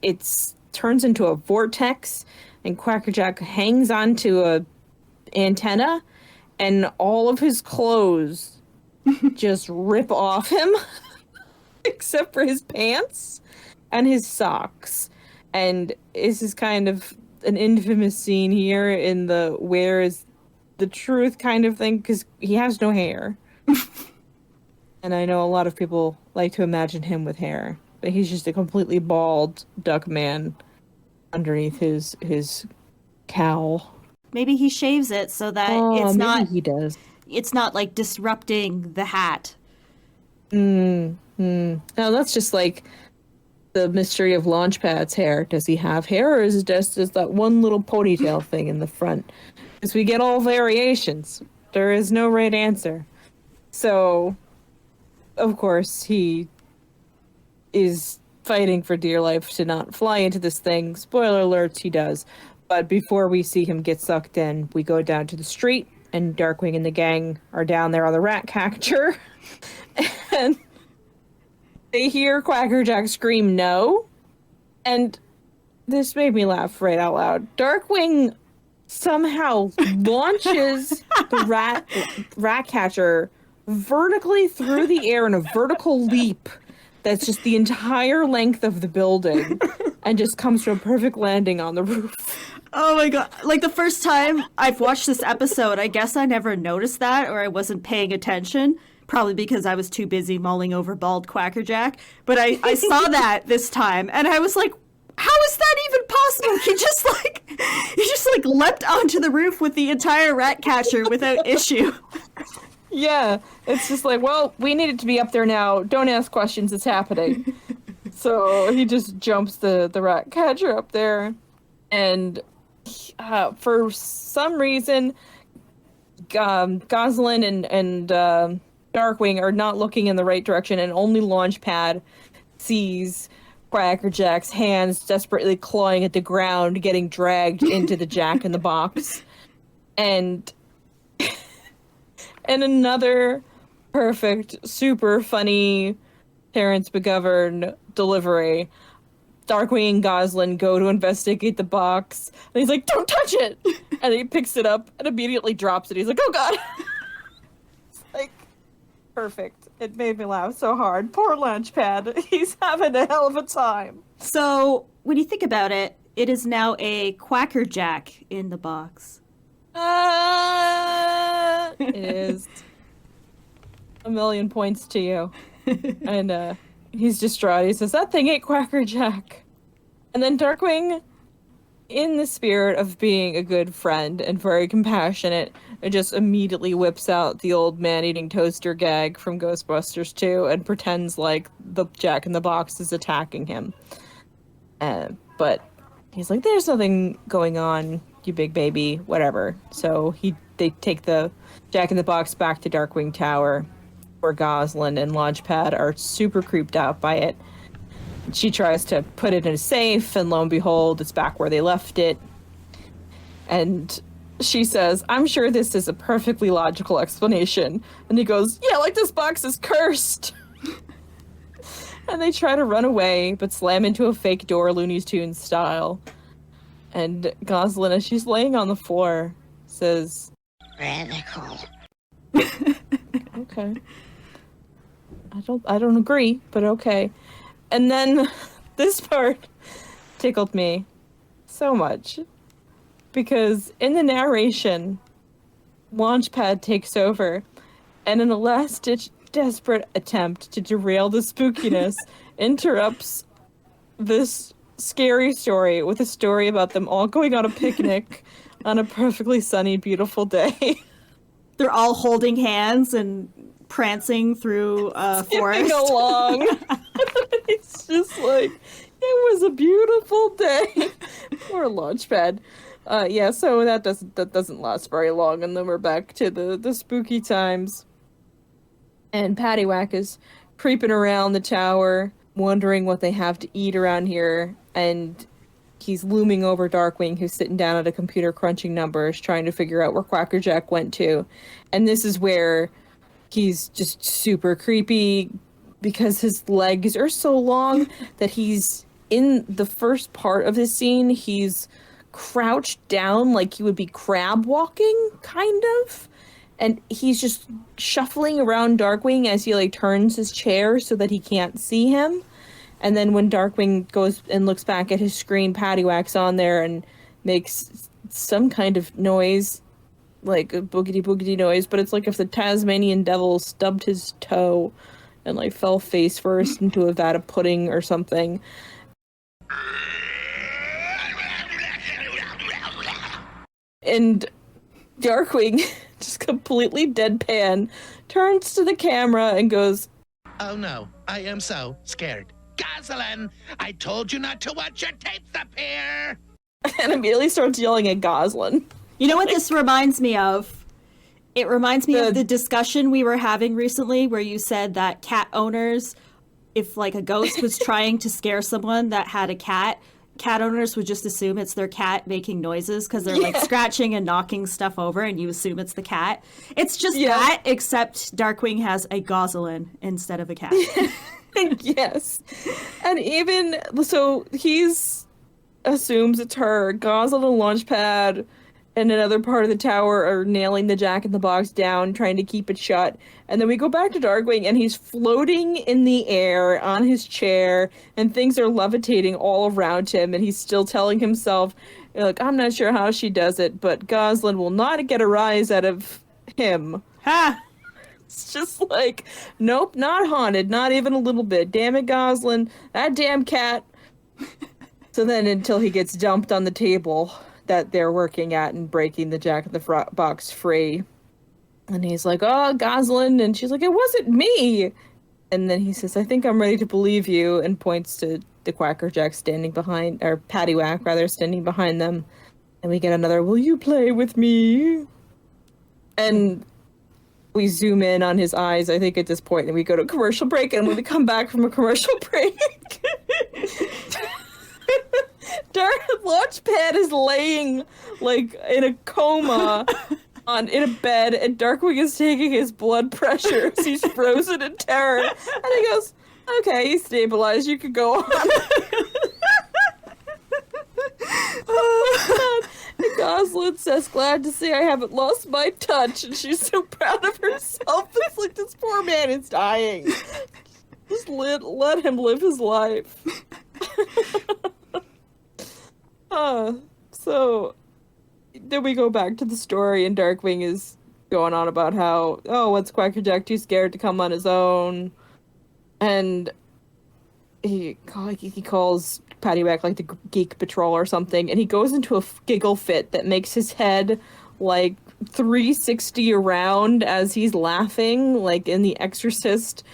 A: it turns into a vortex, and Quackerjack hangs onto a antenna, and all of his clothes just rip off him except for his pants and his socks. And this is kind of an infamous scene here in the where is the truth kind of thing, because he has no hair. And I know a lot of people like to imagine him with hair, but he's just a completely bald duck man underneath his cowl.
B: Maybe he shaves it so that
A: He does.
B: It's not like disrupting the hat.
A: No, that's just like the mystery of Launchpad's hair. Does he have hair, or is it just that one little ponytail thing in the front? Because we get all variations. There is no right answer. So, of course, he is fighting for dear life to not fly into this thing. Spoiler alerts, he does. But before we see him get sucked in, we go down to the street, and Darkwing and the gang are down there on the rat catcher. And they hear Quackerjack scream no. And this made me laugh right out loud. Darkwing somehow launches the rat catcher vertically through the air in a vertical leap that's just the entire length of the building, and just comes to a perfect landing on the roof.
B: Oh my god. Like, the first time I've watched this episode, I guess I never noticed that, or I wasn't paying attention. Probably because I was too busy mulling over bald Quackerjack. But I saw that this time, and I was like, how is that even possible? He just leapt onto the roof with the entire rat catcher without issue.
A: Yeah, it's just like, well, we need it to be up there now. Don't ask questions. It's happening. So he just jumps the rat catcher up there, and for some reason, Goslin and Darkwing are not looking in the right direction, and only Launchpad sees Quackerjack's hands desperately clawing at the ground, getting dragged into the Jack in the Box. And another perfect, super funny Terrence McGovern delivery, Darkwing and Goslin go to investigate the box, and he's like, "Don't touch it!" And he picks it up and immediately drops it. He's like, "Oh God!" It's like, perfect. It made me laugh so hard. Poor Launchpad. He's having a hell of a time.
B: So, when you think about it, it is now a Quackerjack in the box.
A: It is. A million points to you. And he's distraught. He says, "That thing ain't Quackerjack." And then Darkwing, in the spirit of being a good friend and very compassionate, it just immediately whips out the old man-eating toaster gag from Ghostbusters 2 and pretends like the Jack in the Box is attacking him. But he's like, "There's nothing going on, you big baby," whatever. So they take the Jack in the Box back to Darkwing Tower, where Goslin and Launchpad are super creeped out by it. She tries to put it in a safe, and lo and behold, it's back where they left it. And she says, "I'm sure this is a perfectly logical explanation." And he goes, "Yeah, like this box is cursed." And they try to run away, but slam into a fake door, Looney Tunes style. And Goslin, as she's laying on the floor, says,
C: Radical.
A: "Okay. I don't agree, but okay." And then this part tickled me so much, because in the narration, Launchpad takes over, and in a last-ditch desperate attempt to derail the spookiness, interrupts this scary story with a story about them all going on a picnic on a perfectly sunny, beautiful day.
B: They're all holding hands and prancing through a forest.
A: Skipping along. It's just like, it was a beautiful day. Poor Launchpad. Yeah, so that doesn't last very long, and then we're back to the spooky times. And Paddywhack is creeping around the tower, wondering what they have to eat around here, and he's looming over Darkwing, who's sitting down at a computer crunching numbers, trying to figure out where Quackerjack went to. And this is where he's just super creepy, because his legs are so long that he's, in the first part of this scene, he's crouched down like he would be crab walking, kind of. And he's just shuffling around Darkwing as he like turns his chair so that he can't see him. And then when Darkwing goes and looks back at his screen, Paddywhack's on there and makes some kind of noise, like a boogity noise, but it's like if the Tasmanian devil stubbed his toe and like fell face first into a vat of pudding or something. And Darkwing, just completely deadpan, turns to the camera and goes,
F: "Oh no, I am so scared. Goslin, I told you not to watch your tapes up here!"
A: and immediately starts yelling at Goslin.
B: You know what this reminds me of? It reminds me of the discussion we were having recently where you said that cat owners, if like a ghost was trying to scare someone that had a cat owners would just assume it's their cat making noises because they're like scratching and knocking stuff over, and you assume it's the cat. It's just that, except Darkwing has a Goslin instead of a cat.
A: Yes. And even, so he's assumes it's her. Goslin and Launchpad and another part of the tower are nailing the Jack in the Box down, trying to keep it shut. And then we go back to Darkwing, and he's floating in the air on his chair, and things are levitating all around him, and he's still telling himself, like, "I'm not sure how she does it, but Goslin will not get a rise out of him."
B: Ha!
A: It's just like, nope, not haunted, not even a little bit. Damn it, Goslin, that damn cat. So then until he gets dumped on the table that they're working at and breaking the Jack in the Box free. And he's like, oh, Goslin. And she's like, it wasn't me. And then he says, I think I'm ready to believe you, and points to the Quackerjack standing behind, or Paddywhack, rather, standing behind them. And we get another, will you play with me? And we zoom in on his eyes, I think, at this point, and we go to commercial break. And when we come back from a commercial break, Launchpad is laying, like, in a coma in a bed, and Darkwing is taking his blood pressure as he's frozen in terror. And he goes, okay, he's stabilized, you can go on. Oh, and Goslin says, glad to see I haven't lost my touch. And she's so proud of herself. It's like, this poor man is dying. Just let him live his life. So then we go back to the story, and Darkwing is going on about how, oh, what's Quackerjack too scared to come on his own? And he calls Paddywhack like the Geek Patrol or something, and he goes into a giggle fit that makes his head like 360 around as he's laughing, like in The Exorcist.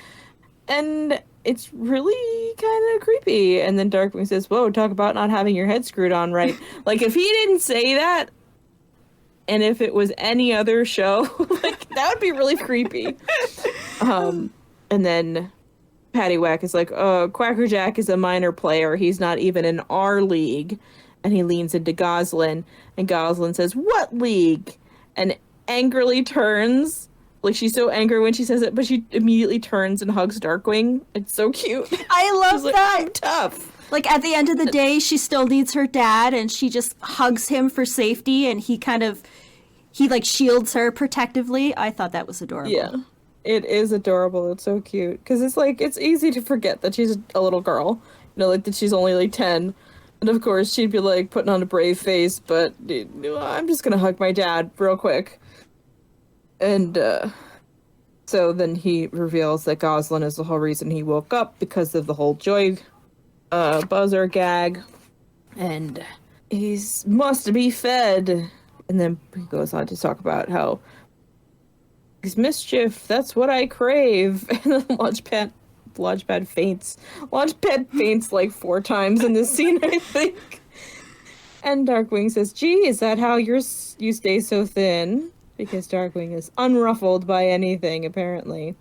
A: And it's really kind of creepy. And then Darkwing says, whoa, talk about not having your head screwed on right. Like, if he didn't say that, and if it was any other show, like, that would be really creepy. And then Paddywhack is like, Quackerjack is a minor player. He's not even in our league. And he leans into Goslin, and Goslin says, what league? And angrily turns. Like, she's so angry when she says it, but she immediately turns and hugs Darkwing. It's so cute.
B: I love
A: like,
B: that.
A: I'm tough.
B: Like, at the end of the day, she still needs her dad, and she just hugs him for safety, and he shields her protectively. I thought that was adorable.
A: Yeah. It is adorable. It's so cute. Because it's like, it's easy to forget that she's a little girl. You know, like, that she's only, like, 10. And of course, she'd be, like, putting on a brave face, but I'm just gonna hug my dad real quick. And, so then he reveals that Goslin is the whole reason he woke up, because of the whole joy, buzzer gag. And he's must be fed. And then he goes on to talk about how he's mischief, that's what I crave. And then Launchpad faints. Launchpad faints like 4 times in this scene, I think. And Darkwing says, gee, is that how you stay so thin? Because Darkwing is unruffled by anything, apparently.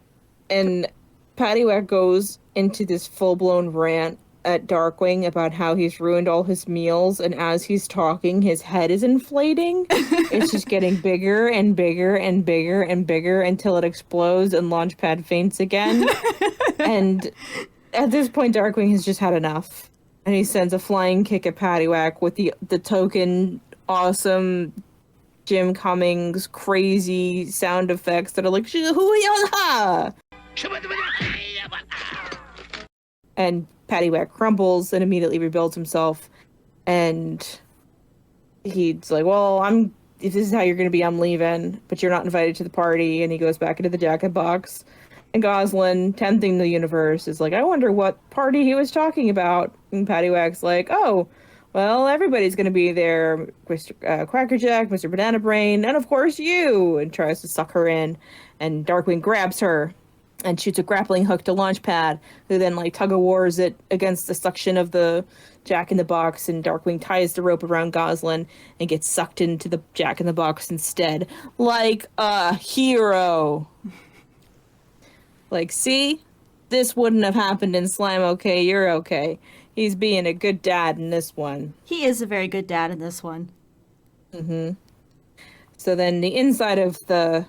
A: And Paddywhack goes into this full-blown rant at Darkwing about how he's ruined all his meals, and as he's talking, his head is inflating. It's just getting bigger and bigger and bigger and bigger until it explodes and Launchpad faints again. And at this point, Darkwing has just had enough. And he sends a flying kick at Paddywhack with the token awesome Jim Cummings crazy sound effects that are like "Hoo-yah-ha!" And Paddywhack crumbles and immediately rebuilds himself. And he's like, well, if this is how you're going to be, I'm leaving, but you're not invited to the party. And he goes back into the jacket box. And Goslin, tempting the universe, is like, I wonder what party he was talking about. And Paddywhack's like, oh, well, everybody's going to be there. Mr. Quackerjack, Mr. Banana Brain, and of course you! And tries to suck her in. And Darkwing grabs her and shoots a grappling hook to Launchpad, who then, like, tug-of-wars it against the suction of the Jack-in-the-Box, and Darkwing ties the rope around Goslin and gets sucked into the Jack-in-the-Box instead. Like a hero! Like, see? This wouldn't have happened in Slime Okay, You're Okay. He's being a good dad in this one.
B: He is a very good dad in this one.
A: Mm-hmm. So then the inside of the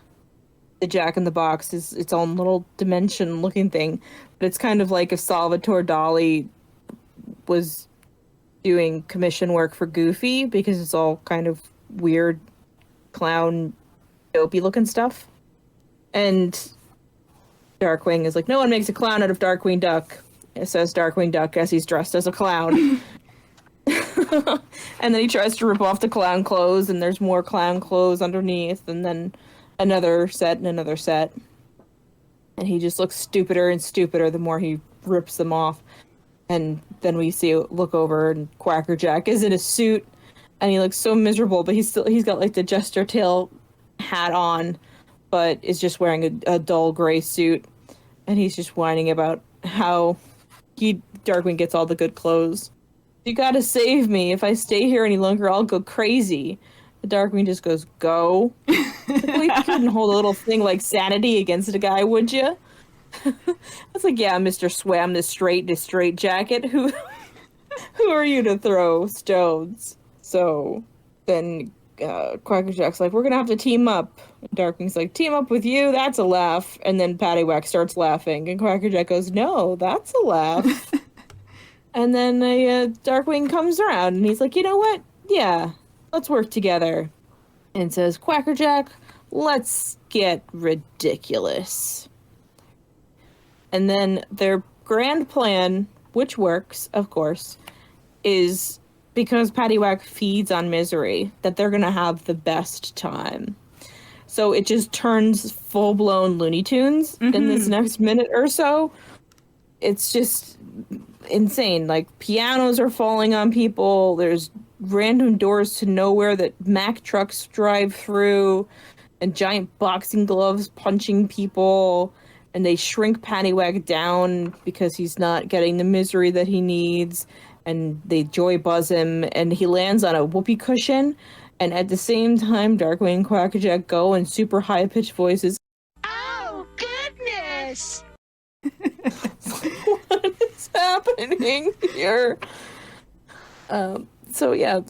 A: Jack-in-the-Box is its own little dimension-looking thing. But it's kind of like if Salvatore Dali was doing commission work for Goofy, because it's all kind of weird, clown, dopey-looking stuff. And Darkwing is like, no one makes a clown out of Darkwing Duck. It says Darkwing Duck as he's dressed as a clown. And then he tries to rip off the clown clothes, and there's more clown clothes underneath, and then another set and another set. And he just looks stupider and stupider the more he rips them off. And then we look over, and Quackerjack is in a suit, and he looks so miserable, but he's got like the jester tail hat on, but is just wearing a dull gray suit, and he's just whining about how Darkwing gets all the good clothes. You gotta save me. If I stay here any longer, I'll go crazy. Darkwing just goes, go. Well, you couldn't hold a little thing like sanity against a guy, would you? It's like, yeah, Mr. Swam the straight jacket. Who are you to throw stones? So then Quackerjack's like, we're gonna have to team up. Darkwing's like, team up with you? That's a laugh. And then Paddywhack starts laughing, and Quackerjack goes, no, that's a laugh. And then Darkwing comes around, and he's like, you know what? Yeah, let's work together. And says, Quackerjack, let's get ridiculous. And then their grand plan, which works, of course, is because Paddywhack feeds on misery, that they're going to have the best time. So it just turns full-blown Looney Tunes in this next minute or so. It's just insane. Like, pianos are falling on people. There's random doors to nowhere that Mack trucks drive through, and giant boxing gloves punching people. And they shrink Paddywhack down because he's not getting the misery that he needs. And they joy buzz him, and he lands on a whoopee cushion. And at the same time, Darkwing and Quackerjack go in super high-pitched voices.
C: Oh, goodness!
A: What is happening here? So yeah,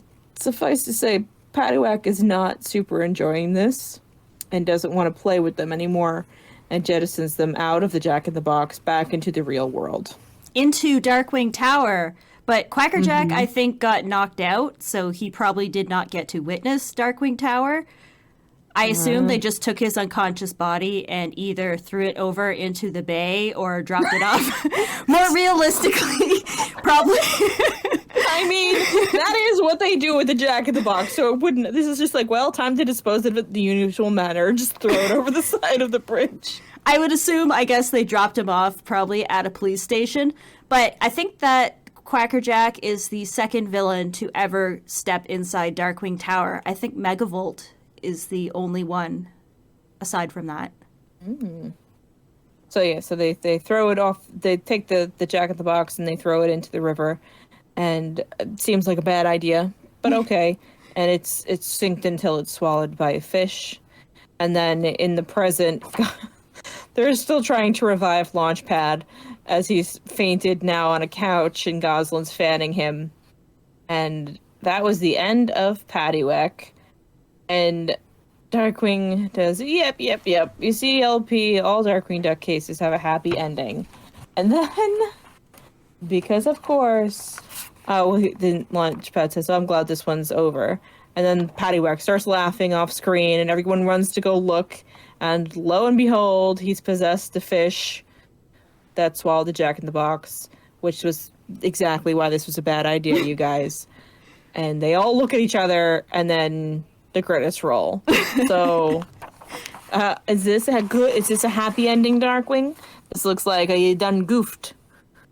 A: suffice to say, Paddywhack is not super enjoying this and doesn't want to play with them anymore, and jettisons them out of the Jack-in-the-Box back into the real world.
B: Into Darkwing Tower. But Quackerjack, I think, got knocked out, so he probably did not get to witness Darkwing Tower. I assume they just took his unconscious body and either threw it over into the bay or dropped it off. More realistically, probably.
A: I mean, that is what they do with the Jack-in-the-Box, so it wouldn't... This is just like, well, time to dispose of it the usual manner. Just throw it over the side of the bridge.
B: I would assume, I guess, they dropped him off probably at a police station. But I think that Quackerjack is the second villain to ever step inside Darkwing Tower. I think Megavolt is the only one aside from that.
A: So yeah, so they throw it off. They take the Jack-in-the-Box and they throw it into the river, and it seems like a bad idea, but okay. And it's synced until it's swallowed by a fish, and then in the present, they're still trying to revive Launchpad as he's fainted now on a couch and Gosalyn's fanning him. And that was the end of Paddywhack. And Darkwing does, yep. You see, LP, all Darkwing Duck cases have a happy ending. And then, because of course, the Launchpad says, I'm glad this one's over. And then Paddywhack starts laughing off screen, and everyone runs to go look. And lo and behold, he's possessed the fish that swallowed the Jack-in-the-Box, which was exactly why this was a bad idea, you guys. And they all look at each other, and then the credits roll. So, is this a happy ending, Darkwing? This looks like you done goofed.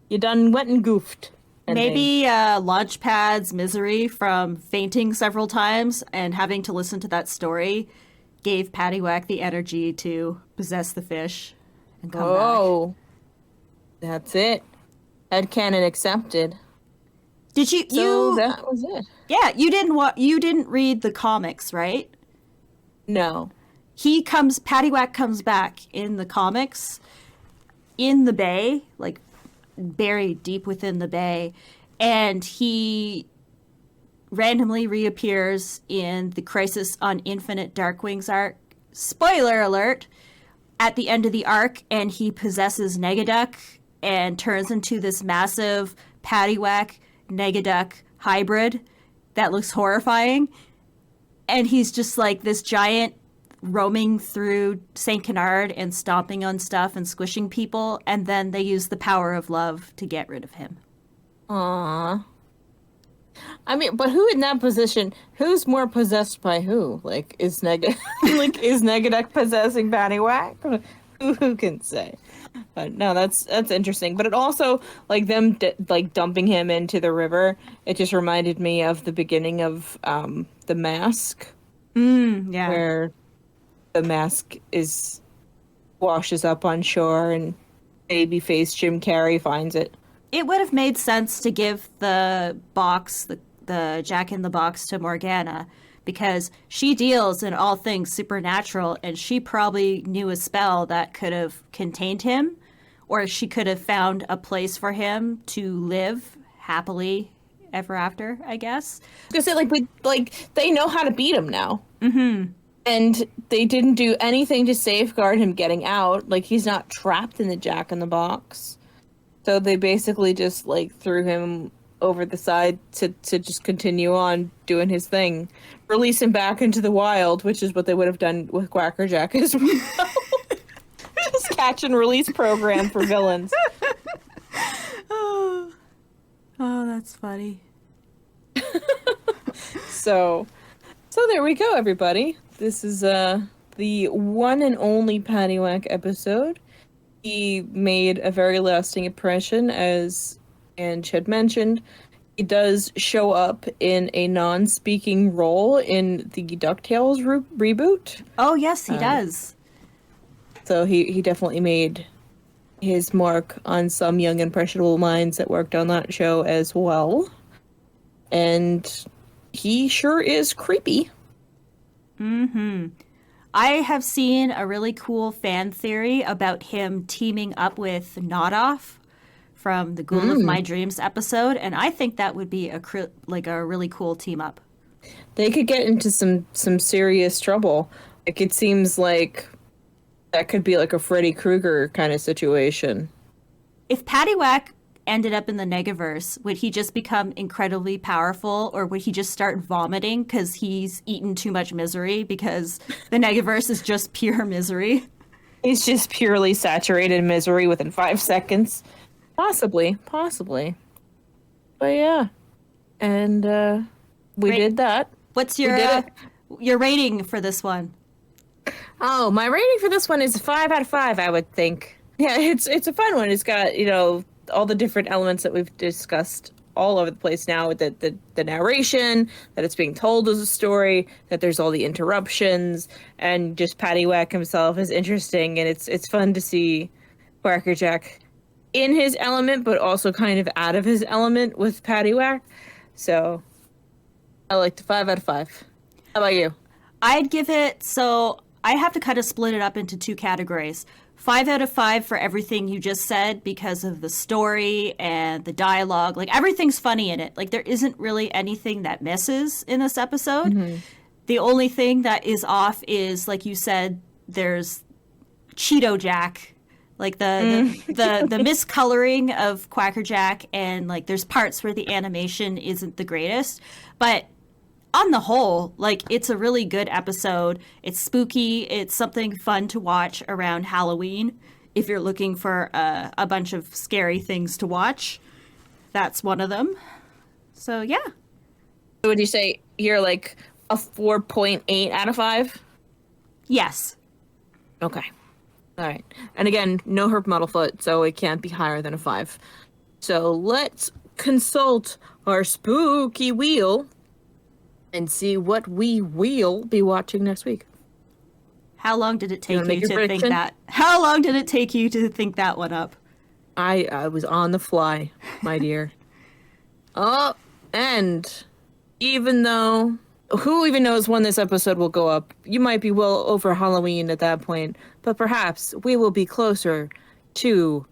A: You done went and goofed. Ending.
B: Maybe Launchpad's misery from fainting several times and having to listen to that story gave Paddywhack the energy to possess the fish and come back.
A: That's it. Headcanon accepted.
B: Did you?
A: So that was it.
B: Yeah, you didn't read the comics, right?
A: No.
B: Paddywhack comes back in the comics in the bay, like buried deep within the bay, and he randomly reappears in the Crisis on Infinite Darkwings arc. Spoiler alert! At the end of the arc, and he possesses Negaduck and turns into this massive Paddywhack Negaduck hybrid that looks horrifying. And he's just like this giant roaming through St. Canard and stomping on stuff and squishing people. And then they use the power of love to get rid of him.
A: Aww. I mean, but who in that position? Who's more possessed by who? Like, is Negaduck possessing Paddywhack? Who can say? But no, that's interesting. But it also, like, them dumping him into the river. It just reminded me of the beginning of The Mask.
B: Yeah.
A: Where the mask washes up on shore and babyface Jim Carrey finds it.
B: It would have made sense to give the box, the Jack in the Box, to Morgana, because she deals in all things supernatural, and she probably knew a spell that could have contained him, or she could have found a place for him to live happily ever after, I guess.
A: Because they know how to beat him now. Mm-hmm. And they didn't do anything to safeguard him getting out. Like, he's not trapped in the Jack in the Box. So they basically just, like, threw him over the side to just continue on doing his thing. Release him back into the wild, which is what they would have done with Quackerjack as well. Just catch and release program for villains.
B: Oh, that's funny.
A: So there we go, everybody. This is the one and only Paddywhack episode. He made a very lasting impression, as Ange had mentioned. He does show up in a non-speaking role in the DuckTales reboot.
B: Oh, yes, he does.
A: So he definitely made his mark on some young, impressionable minds that worked on that show as well. And he sure is creepy.
B: Mm-hmm. I have seen a really cool fan theory about him teaming up with Nodoff from the Ghoul of My Dreams episode, and I think that would be a really cool team up.
A: They could get into some serious trouble. Like, it seems like that could be like a Freddy Krueger kind of situation.
B: If Paddywhack ended up in the Negaverse, would he just become incredibly powerful, or would he just start vomiting because he's eaten too much misery, because the Negaverse is just pure misery?
A: He's just purely saturated in misery within 5 seconds. Possibly. But yeah. And we did that.
B: What's your rating for this one?
A: Oh, my rating for this one is 5 out of 5, I would think. Yeah, it's a fun one. It's got, all the different elements that we've discussed all over the place now, with the narration, that it's being told as a story, that there's all the interruptions, and just Paddywhack himself is interesting, and it's fun to see Quackerjack in his element, but also kind of out of his element with Paddywhack. So I liked 5 out of 5. How about you?
B: I'd give it, so I have to kind of split it up into 2 categories. 5 out of 5 for everything you just said, because of the story and the dialogue. Like, everything's funny in it. Like, there isn't really anything that misses in this episode. Mm-hmm. The only thing that is off is, like you said, there's Cheeto Jack. Like, the miscoloring of Quackerjack, and, like, there's parts where the animation isn't the greatest. But on the whole, like, it's a really good episode. It's spooky. It's something fun to watch around Halloween. If you're looking for a bunch of scary things to watch, that's one of them. So, yeah.
A: Would you say you're like a 4.8 out of 5?
B: Yes.
A: Okay. All right. And again, no Herb Muddlefoot, so it can't be higher than a 5. So let's consult our spooky wheel and see what we will be watching next week.
B: How long did it take you to think that? How long did it take you to think that one up?
A: I was on the fly, my dear. Oh, and even though, who even knows when this episode will go up? You might be well over Halloween at that point, but perhaps we will be closer to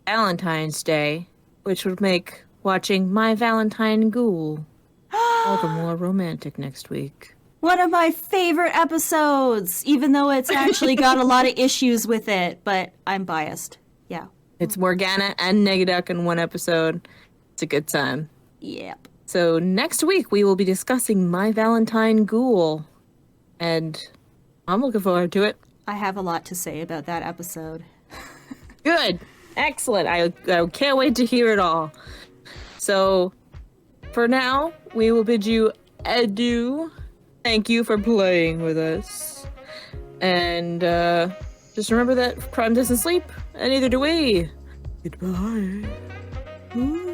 A: Valentine's Day, which would make watching My Valentine Ghoul all the more romantic next week.
B: One of my favorite episodes, even though it's actually got a lot of issues with it, but I'm biased. Yeah.
A: It's Morgana and Negaduck in one episode. It's a good time.
B: Yep.
A: So next week we will be discussing My Valentine Ghoul, and I'm looking forward to it.
B: I have a lot to say about that episode.
A: Good. Excellent. I can't wait to hear it all. So for now, we will bid you adieu. Thank you for playing with us. And just remember that crime doesn't sleep, and neither do we. Goodbye. Ooh.